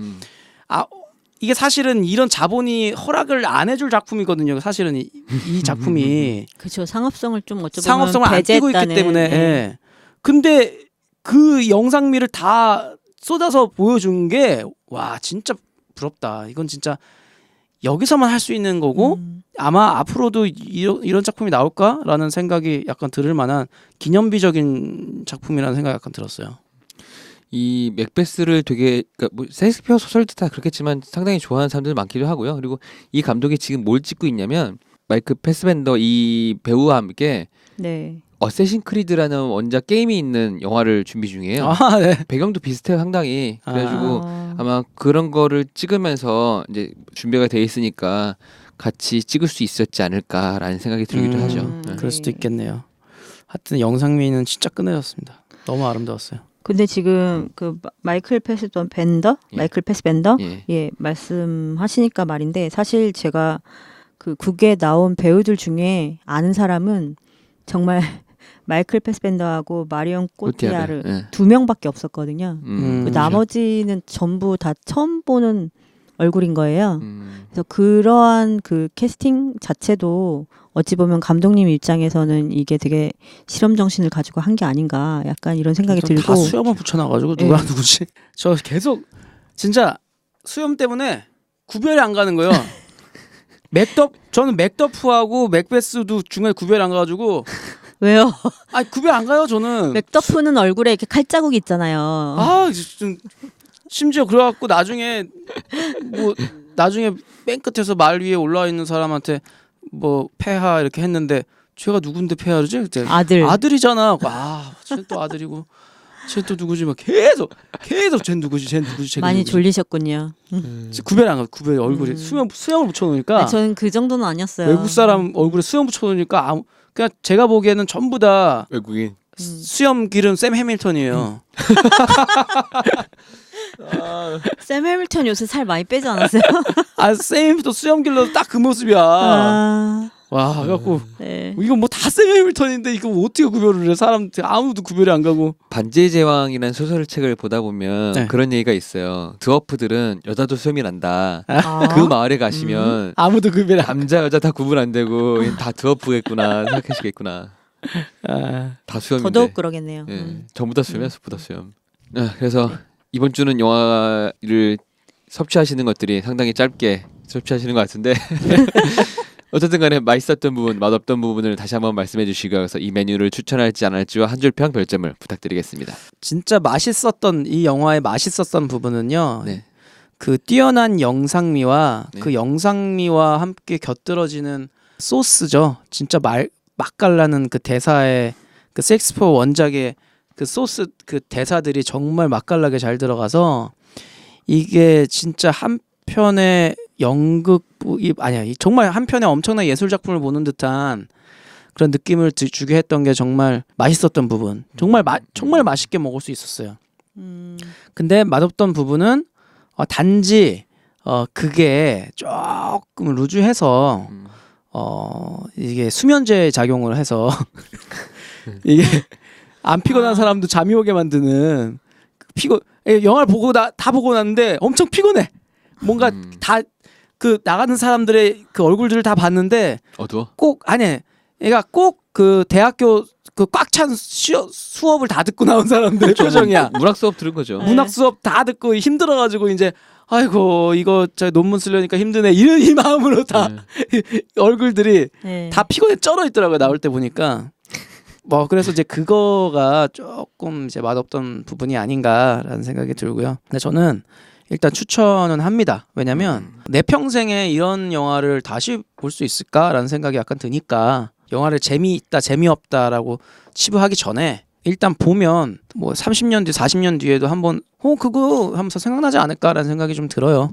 이게 사실은 이런 자본이 허락을 안 해줄 작품이거든요. 사실은 이 작품이 그렇죠. 상업성을 좀 어쩌면 상업성을 안 띄고 있기 때문에. 예. 근데 그 영상미를 다 쏟아서 보여준 게 와 진짜 부럽다. 이건 진짜 여기서만 할 수 있는 거고 아마 앞으로도 이런 작품이 나올까라는 생각이 약간 들을 만한 기념비적인 작품이라는 생각이 약간 들었어요. 이 맥베스를 되게 그러니까 뭐 셰익스피어 소설도 다 그렇겠지만 상당히 좋아하는 사람들 많기도 하고요. 그리고 이 감독이 지금 뭘 찍고 있냐면 마이클 패스벤더 이 배우와 함께 어쌔신 크리드라는 원작 게임이 있는 영화를 준비 중이에요. 네. 배경도 비슷해요, 상당히. 그래가지고 아마 그런 거를 찍으면서 이제 준비가 돼 있으니까 같이 찍을 수 있었지 않을까라는 생각이 들기도 하죠. 그럴 수도 있겠네요. 하여튼 영상미는 진짜 끝내줬습니다. 너무 아름다웠어요. 근데 지금 그 마이클 패스벤더 말씀하시니까 말인데 사실 제가 그 국에 나온 배우들 중에 아는 사람은 정말 마이클 패스벤더하고 마리온 꼬티아르 두 명밖에 없었거든요. 나머지는 전부 다 처음 보는 얼굴인 거예요. 그래서 그러한 그 캐스팅 자체도 어찌 보면 감독님 입장에서는 이게 되게 실험 정신을 가지고 한 게 아닌가 약간 이런 생각이 들고. 다 수염을 붙여놔가지고 누가 누구지? 저 계속 진짜 수염 때문에 구별이 안 가는 거예요. 저는 맥더프하고 맥베스도 중간에 구별이 안 가가지고. 왜요? 구별 안 가요 저는. 맥더프는 얼굴에 이렇게 칼자국이 있잖아요. 좀 심지어 그래갖고 나중에 맨 끝에서 말 위에 올라와 있는 사람한테 뭐 폐하 이렇게 했는데 쟤가 누군데 폐하르지? 그때 아들이잖아. 쟤 또 아들이고 쟤 또 누구지? 막 계속 쟤 누구지? 많이 졸리셨군요. 구별 안 가. 구별 얼굴에 수염을 붙여놓으니까. 저는 그 정도는 아니었어요. 외국 사람 얼굴에 수염 붙여놓으니까 그냥 제가 보기에는 전부 다 외국인 수염 기른 샘 해밀턴이에요. 샘 해밀턴 요새 살 많이 빼지 않았어요? 샘 해밀턴 수염 길러도 딱 그 모습이야. 와, 그래갖고 네. 이거 뭐 다 샘 해밀턴인데 이거 어떻게 구별을 해? 사람 아무도 구별이 안 가고. 반지의 제왕이라는 소설책을 보다 보면 네. 그런 얘기가 있어요. 드워프들은 여자도 수염이 난다. 그 마을에 가시면 아무도 구별이 안. 남자 여자 다 구분 안 되고 다 드워프겠구나 생각하시겠구나. 다 수염인데. 더더욱 그러겠네요. 전부 다 수염이야, 전부 다 수염. 그래서 이번 주는 영화를 섭취하시는 것들이 상당히 짧게 섭취하시는 것 같은데 어쨌든 간에 맛있었던 부분, 맛없던 부분을 다시 한번 말씀해 주시고 그래서 이 메뉴를 추천할지 안 할지와 한 줄 평 별점을 부탁드리겠습니다. 진짜 맛있었던 이 영화의 맛있었던 부분은요. 네. 그 뛰어난 영상미와 네. 그 영상미와 함께 곁들어지는 소스죠. 진짜 맛깔나는 그 대사의 그 셰익스피어 원작의 그 소스 그 대사들이 정말 맛깔나게 잘 들어가서 이게 진짜 한 편의 정말 한 편의 엄청난 예술 작품을 보는 듯한 그런 느낌을 주게 했던 게 정말 맛있었던 부분. 정말 맛있게 먹을 수 있었어요. 근데 맛없던 부분은 단지 그게 조금 루즈해서 이게 수면제 작용을 해서 이게 안 피곤한 사람도 잠이 오게 만드는 영화를 보고 다 보고 났는데 엄청 피곤해. 뭔가 다 그 나가는 사람들의 그 얼굴들을 다 봤는데 어두워? 얘가 꼭 그 대학교 그 꽉 찬 수업을 다 듣고 나온 사람들의 표정이야. 문학 수업 들은 거죠. 문학 수업 다 듣고 힘들어가지고 이제 아이고 이거 저 논문 쓰려니까 힘드네 이 마음으로 다 얼굴들이 다 피곤해 쩔어 있더라고요. 나올 때 보니까. 그래서 이제 그거가 조금 이제 맛없던 부분이 아닌가라는 생각이 들고요. 근데 저는 일단 추천은 합니다. 왜냐면 내 평생에 이런 영화를 다시 볼 수 있을까라는 생각이 약간 드니까 영화를 재미있다 재미없다라고 치부하기 전에 일단 보면 뭐 30년 뒤 40년 뒤에도 한번 그거 하면서 생각나지 않을까라는 생각이 좀 들어요.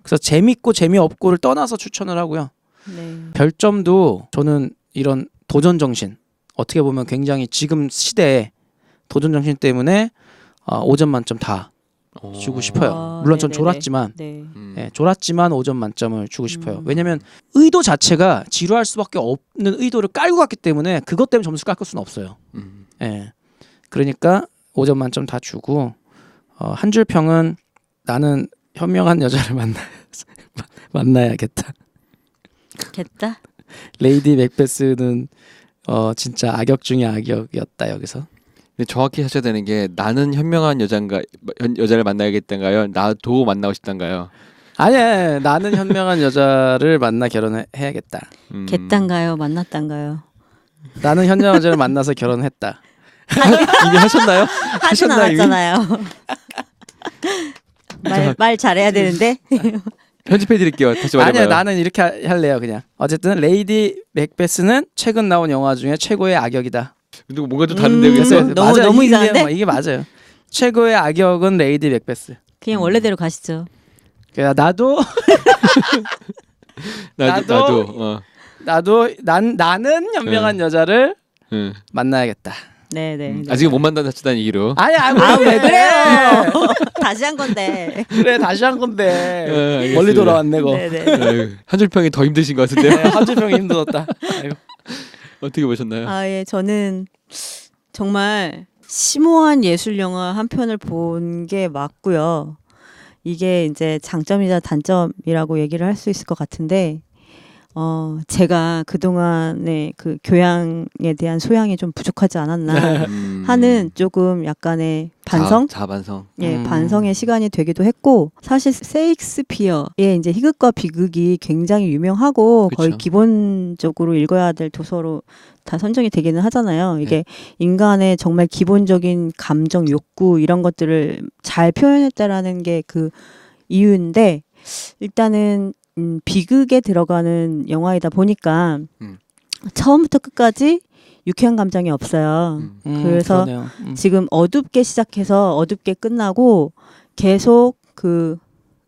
그래서 재밌고 재미없고를 떠나서 추천을 하고요. 네. 별점도 저는 이런 도전 정신 어떻게 보면 굉장히 지금 시대에 도전 정신 때문에 5점 만점 다 주고 싶어요. 물론 전 졸았지만 졸았지만 5점 만점을 주고 싶어요. 왜냐면 의도 자체가 지루할 수밖에 없는 의도를 깔고 갔기 때문에 그것 때문에 점수 깎을 수는 없어요. 그러니까 5점 만점 다 주고 한 줄 평은 나는 현명한 여자를 만나야겠다. 겠다? 레이디 맥베스는 진짜 악역 중에 악역이었다 여기서. 근데 정확히 하셔야 되는 게 나는 현명한 여자를 만나야겠단가요? 나도 만나고 싶단가요? 아니야, 나는 현명한 여자를 만나 결혼해야겠다. 겠단가요? 만났단가요? 나는 현명한 여자를 만나서 결혼했다. 이미 하셨나요? 하진 않았잖아요. 말 잘해야 되는데. 편집해 드릴게요. 다시 말해봐요. 아니야, 나는 이렇게 할래요 그냥. 어쨌든 레이디 맥베스는 최근 나온 영화 중에 최고의 악역이다. 근데 뭔가 좀 다른데 그래서 너무 이상한데? 이게 맞아요. 최고의 악역은 레이디 맥베스. 그냥 원래대로 가시죠. 나도 나는 현명한 여자를 만나야겠다. 네네. 아직 못 만났다는 얘기로. 왜 그래요? 다시 한 건데. 그래 다시 한 건데. 멀리 돌아왔네 거. 한 줄 평이 더 힘드신 것 같은데요. 한 줄 평이 힘들었다. 어떻게 보셨나요? 예, 저는 정말 심오한 예술 영화 한 편을 본 게 맞고요. 이게 이제 장점이자 단점이라고 얘기를 할 수 있을 것 같은데 제가 그동안의 그 교양에 대한 소양이 좀 부족하지 않았나 하는 조금 약간의 반성? 자반성. 예, 반성의 시간이 되기도 했고, 사실 세익스피어의 이제 희극과 비극이 굉장히 유명하고 그쵸. 거의 기본적으로 읽어야 될 도서로 다 선정이 되기는 하잖아요. 이게 인간의 정말 기본적인 감정, 욕구 이런 것들을 잘 표현했다라는 게 그 이유인데, 일단은 비극에 들어가는 영화이다 보니까 처음부터 끝까지 유쾌한 감정이 없어요. 그래서 지금 어둡게 시작해서 어둡게 끝나고 계속 그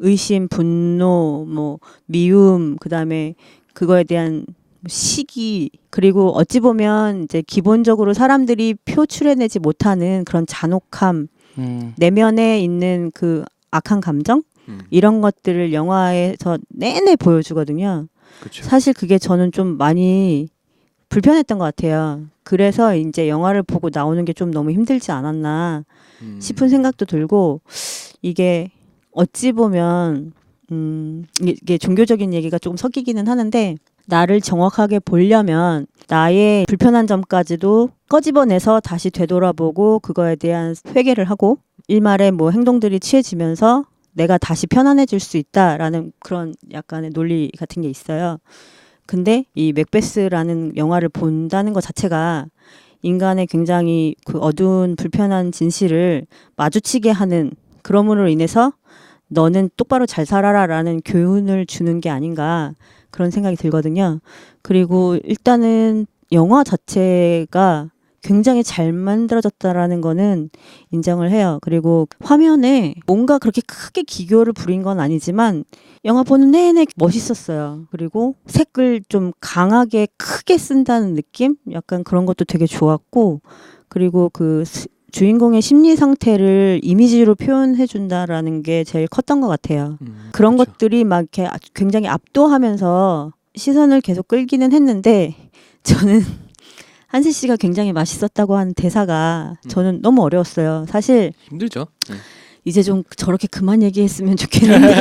의심, 분노, 뭐 미움, 그다음에 그거에 대한 시기, 그리고 어찌 보면 이제 기본적으로 사람들이 표출해내지 못하는 그런 잔혹함, 내면에 있는 그 악한 감정 이런 것들을 영화에서 내내 보여주거든요. 그쵸. 사실 그게 저는 좀 많이 불편했던 것 같아요. 그래서 이제 영화를 보고 나오는 게 좀 너무 힘들지 않았나 싶은 생각도 들고, 이게 어찌 보면 이게 종교적인 얘기가 조금 섞이기는 하는데, 나를 정확하게 보려면 나의 불편한 점까지도 꺼집어내서 다시 되돌아보고 그거에 대한 회개를 하고 일말의 뭐 행동들이 취해지면서 내가 다시 편안해질 수 있다라는 그런 약간의 논리 같은 게 있어요. 근데 이 맥베스라는 영화를 본다는 것 자체가 인간의 굉장히 그 어두운 불편한 진실을 마주치게 하는, 그러므로 인해서 너는 똑바로 잘 살아라라는 교훈을 주는 게 아닌가 그런 생각이 들거든요. 그리고 일단은 영화 자체가 굉장히 잘 만들어졌다라는 거는 인정을 해요. 그리고 화면에 뭔가 그렇게 크게 기교를 부린 건 아니지만 영화 보는 내내 멋있었어요. 그리고 색을 좀 강하게 크게 쓴다는 느낌? 약간 그런 것도 되게 좋았고, 그리고 그 주인공의 심리 상태를 이미지로 표현해 준다라는 게 제일 컸던 것 같아요. 그런 그쵸. 것들이 막 이렇게 굉장히 압도하면서 시선을 계속 끌기는 했는데, 저는 한세 씨가 굉장히 맛있었다고 한 대사가 저는 너무 어려웠어요. 사실 힘들죠. 이제 좀 저렇게 그만 얘기했으면 좋겠는데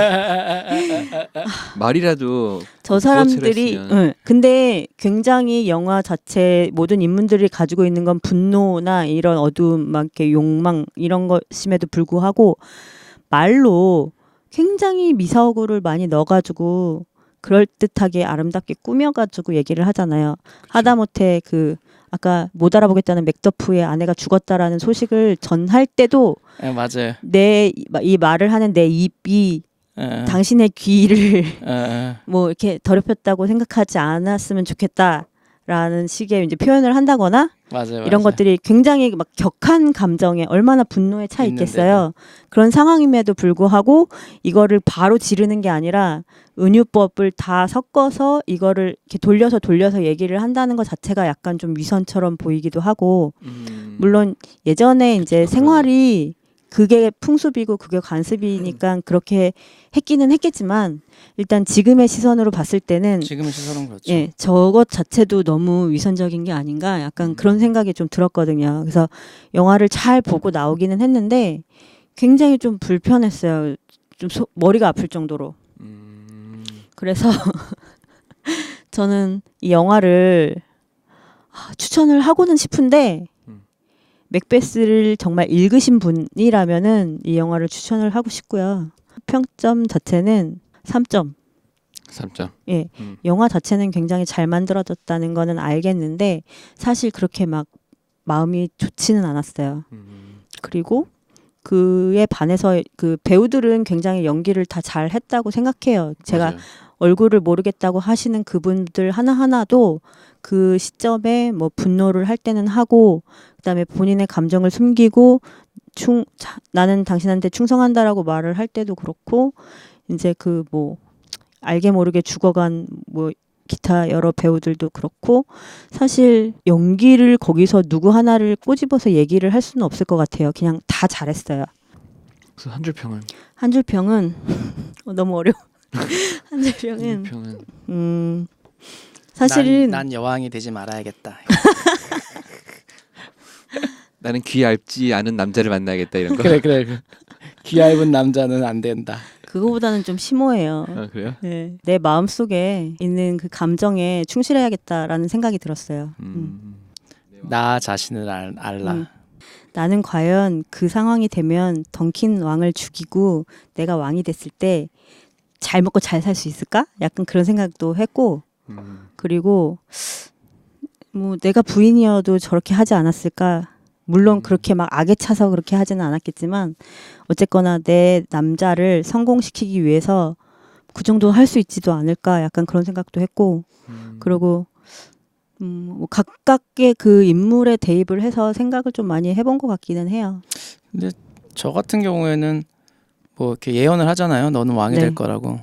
말이라도 저 사람들이 근데 굉장히 영화 자체 모든 인물들이 가지고 있는 건 분노나 이런 어두움, 막 이렇게 욕망 이런 것임에도 불구하고 말로 굉장히 미사오구를 많이 넣어가지고 그럴듯하게 아름답게 꾸며가지고 얘기를 하잖아요. 하다못해 그 아까 못 알아보겠다는 맥더프의 아내가 죽었다라는 소식을 전할 때도 맞아요. 이 말을 하는 내 입이 당신의 귀를 뭐 이렇게 더럽혔다고 생각하지 않았으면 좋겠다라는 식의 이제 표현을 한다거나 맞아요. 이런 것들이 굉장히 막 격한 감정에 얼마나 분노에 차 있겠어요. 그런 상황임에도 불구하고 이거를 바로 지르는 게 아니라 은유법을 다 섞어서 이거를 이렇게 돌려서 얘기를 한다는 것 자체가 약간 좀 위선처럼 보이기도 하고, 물론 예전에 이제 생활이 그게 풍습이고 그게 관습이니까 그렇게 했기는 했겠지만 일단 지금의 시선으로 봤을 때는 지금의 시선은 그렇죠. 예, 저것 자체도 너무 위선적인 게 아닌가 약간 그런 생각이 좀 들었거든요. 그래서 영화를 잘 보고 나오기는 했는데 굉장히 좀 불편했어요. 좀 머리가 아플 정도로. 그래서 저는 이 영화를 추천을 하고는 싶은데 맥베스를 정말 읽으신 분이라면은 이 영화를 추천을 하고 싶고요. 평점 자체는 3점. 3점. 예, 영화 자체는 굉장히 잘 만들어졌다는 거는 알겠는데 사실 그렇게 막 마음이 좋지는 않았어요. 그리고 그에 반해서 그 배우들은 굉장히 연기를 다 잘했다고 생각해요. 제가 맞아요. 얼굴을 모르겠다고 하시는 그분들 하나하나도 그 시점에 뭐 분노를 할 때는 하고 그다음에 본인의 감정을 숨기고 나는 당신한테 충성한다라고 말을 할 때도 그렇고 이제 그 뭐 알게 모르게 죽어간 뭐 기타 여러 배우들도 그렇고 사실 연기를 거기서 누구 하나를 꼬집어서 얘기를 할 수는 없을 것 같아요. 그냥 다 잘했어요. 그래서 한 줄 평은 한 줄 평은 너무 어려워. 한 줄 평은 사실은 난 여왕이 되지 말아야겠다. 나는 귀 얇지 않은 남자를 만나야겠다 이런 거. 그래. 귀 얇은 남자는 안 된다. 그거보다는 좀 심오해요. 아, 그래요? 네. 내 마음 속에 있는 그 감정에 충실해야겠다라는 생각이 들었어요. 나 자신을 알라. 나는 과연 그 상황이 되면 던킨 왕을 죽이고 내가 왕이 됐을 때 잘 먹고 잘 살 수 있을까? 약간 그런 생각도 했고, 그리고 뭐 내가 부인이어도 저렇게 하지 않았을까? 물론 그렇게 막 악에 차서 그렇게 하지는 않았겠지만 어쨌거나 내 남자를 성공시키기 위해서 그 정도 할 수 있지도 않을까? 약간 그런 생각도 했고, 그리고 뭐 각각의 그 인물에 대입을 해서 생각을 좀 많이 해본 것 같기는 해요. 근데 저 같은 경우에는 뭐 이렇게 예언을 하잖아요. 너는 왕이 네. 될 거라고.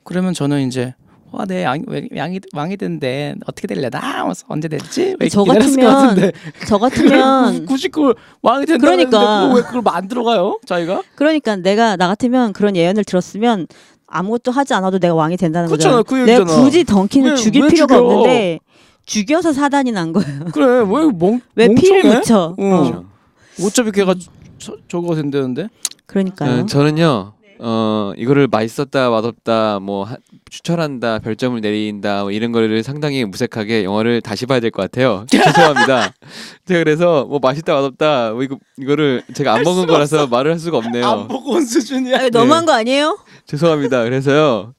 그러면 저는 이제 와, 내 왕이 된대. 어떻게 될래나? 하면서 언제 됐지? 왜 저 기다렸을 것 같은데. 같으면 굳이 그걸 왕이 된다고 그러니까. 했는데 왜 그걸 만들어가요? 자기가? 그러니까 나 같으면 그런 예언을 들었으면 아무것도 하지 않아도 내가 왕이 된다는 그렇잖아, 거잖아. 그 내가 얘기잖아. 굳이 던킨을 왜 죽일 필요가 죽여? 없는데 죽여서 사단이 난 거예요. 그래, 왜 피를 멍청해? 묻혀? 어. 어차피 걔가 저거가 된다는데. 그러니까요. 저는요. 이거를 맛있었다 맛없다 뭐 추천한다 별점을 내린다 뭐 이런 거를 상당히 무색하게 영화를 다시 봐야 될 것 같아요. 죄송합니다. 제가 그래서 뭐 맛있다 맛없다 뭐 이거를 제가 안 먹은 거라서 말을 할 수가 없네요. 안 보고 온 수준이야. 아니, 너무한 거 아니에요? 죄송합니다. 그래서요.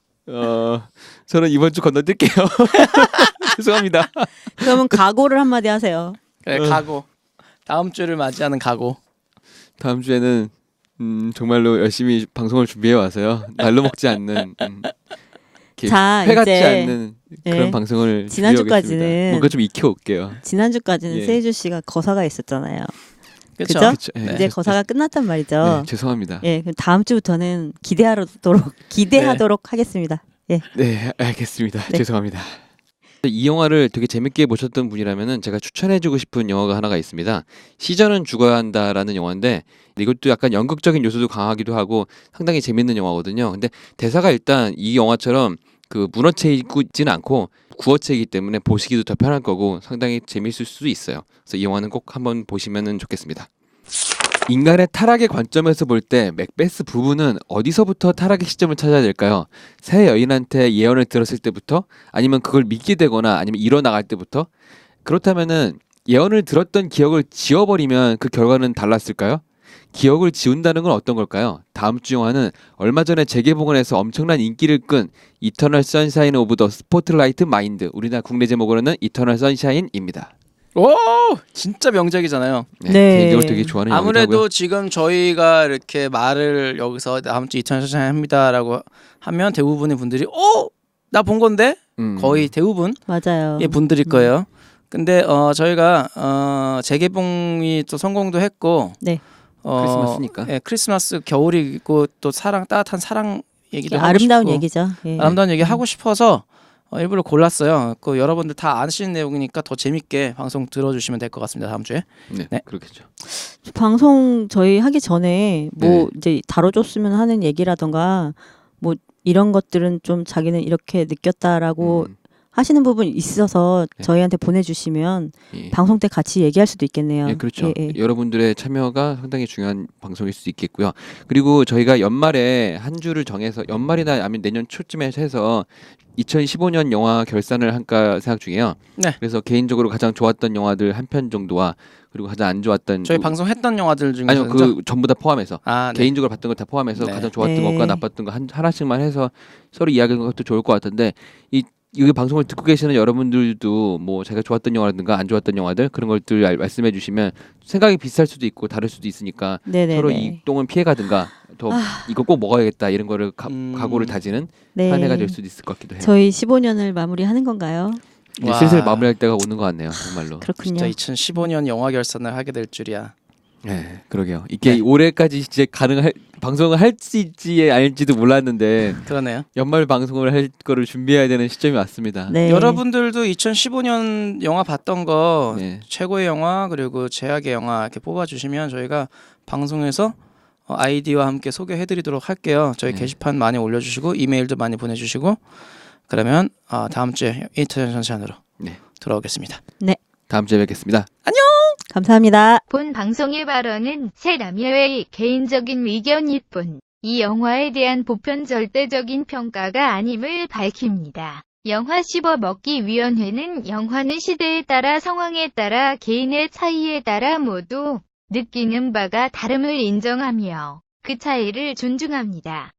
저는 이번 주 건너뛸게요. 죄송합니다. 그러면 각오를 한마디 하세요. 그래, 각오. 다음 주를 맞이하는 각오. 다음 주에는 정말로 열심히 방송을 준비해 와서요. 날로 먹지 않는 이렇게 자, 회 같지 이제, 않는 그런 네. 방송을 지난주까지는 준비해 오겠습니다. 뭔가 좀 익혀 올게요. 지난주까지는 예. 세이주 씨가 거사가 있었잖아요. 그렇죠? 그죠? 그쵸? 예. 이제 거사가 끝났단 말이죠. 네, 죄송합니다. 예, 그럼 다음 주부터는 기대하도록 하겠습니다. 예. 네, 알겠습니다. 네. 죄송합니다. 이 영화를 되게 재밌게 보셨던 분이라면은 제가 추천해주고 싶은 영화가 하나가 있습니다. 시전은 죽어야 한다라는 영화인데 이것도 약간 연극적인 요소도 강하기도 하고 상당히 재밌는 영화거든요. 근데 대사가 일단 이 영화처럼 그 문어체이지는 않고 구어체이기 때문에 보시기도 더 편할 거고 상당히 재밌을 수도 있어요. 그래서 이 영화는 꼭 한번 보시면 좋겠습니다. 인간의 타락의 관점에서 볼 때 맥베스 부부는 어디서부터 타락의 시점을 찾아야 될까요? 새 여인한테 예언을 들었을 때부터? 아니면 그걸 믿게 되거나 아니면 이뤄나갈 때부터? 그렇다면은 예언을 들었던 기억을 지워버리면 그 결과는 달랐을까요? 기억을 지운다는 건 어떤 걸까요? 다음 주 영화는 얼마 전에 재개봉을 해서 엄청난 인기를 끈 이터널 선샤인 오브 더 스포트라이트 마인드, 우리나라 국내 제목으로는 이터널 선샤인입니다. 오, 진짜 명작이잖아요. 네, 네. 개인적으로 되게 좋아하는 영화이기도 아무래도 하고요. 지금 저희가 이렇게 말을 여기서 다음 주 2000년 합니다라고 하면 대부분의 분들이 나 본 건데 거의 대부분 맞아요. 의 분들일 거예요. 근데 저희가 재개봉이 또 성공도 했고 네. 크리스마스니까. 예, 크리스마스 겨울이고 또 따뜻한 사랑 얘기도 하고 아름다운 싶고, 얘기죠. 예. 아름다운 얘기 하고 싶어서 일부러 골랐어요. 그 여러분들 다 아시는 내용이니까 더 재밌게 방송 들어주시면 될 것 같습니다. 다음 주에. 네, 네. 그렇겠죠. 방송 저희 하기 전에 뭐 네. 이제 다뤄줬으면 하는 얘기라던가 뭐 이런 것들은 좀 자기는 이렇게 느꼈다라고 하시는 부분이 있어서 네. 저희한테 보내주시면 예. 방송 때 같이 얘기할 수도 있겠네요. 예, 그렇죠. 예, 예. 여러분들의 참여가 상당히 중요한 방송일 수도 있겠고요. 그리고 저희가 연말에 한 주를 정해서 연말이나 아니면 내년 초쯤에 해서 2015년 영화 결산을 할까 생각 중이에요. 네. 그래서 개인적으로 가장 좋았던 영화들 한 편 정도와 그리고 가장 안 좋았던 저희 방송했던 영화들 중에서 아니요 그 전부 다 포함해서 네. 개인적으로 봤던 걸 다 포함해서 네. 가장 좋았던 네. 것과 나빴던 거 하나씩만 해서 서로 이야기하는 것도 좋을 것 같은데 이 방송을 듣고 계시는 여러분들도 뭐 제가 좋았던 영화라든가 안 좋았던 영화들 그런 것들 말씀해 주시면 생각이 비슷할 수도 있고 다를 수도 있으니까 네네네. 서로 이 똥은 피해가든가 더 이거 꼭 먹어야겠다 이런 거를 각오를 다지는 네. 한 해가 될 수도 있을 것 같기도 해요. 저희 15년을 마무리하는 건가요? 이제 와. 슬슬 마무리할 때가 오는 것 같네요. 정말로. 그렇군요. 진짜 2015년 영화 결산을 하게 될 줄이야. 네, 그러게요. 이게 네. 올해까지 이제 방송을 할지 아닐지도 몰랐는데 그러네요. 연말 방송을 할 거를 준비해야 되는 시점이 왔습니다. 네. 여러분들도 2015년 영화 봤던 거 네. 최고의 영화 그리고 최악의 영화 이렇게 뽑아주시면 저희가 방송에서 아이디와 함께 소개해드리도록 할게요. 저희 네. 게시판 많이 올려주시고 이메일도 많이 보내주시고 그러면 다음 주에 인터넷 선샤인으로 네. 돌아오겠습니다. 다음 주에 뵙겠습니다. 안녕. 감사합니다. 본 방송의 발언은 새 남녀의 개인적인 의견일 뿐, 이 영화에 대한 보편 절대적인 평가가 아님을 밝힙니다. 영화 씹어먹기위원회는 영화는 시대에 따라 상황에 따라 개인의 차이에 따라 모두 느끼는 바가 다름을 인정하며 그 차이를 존중합니다.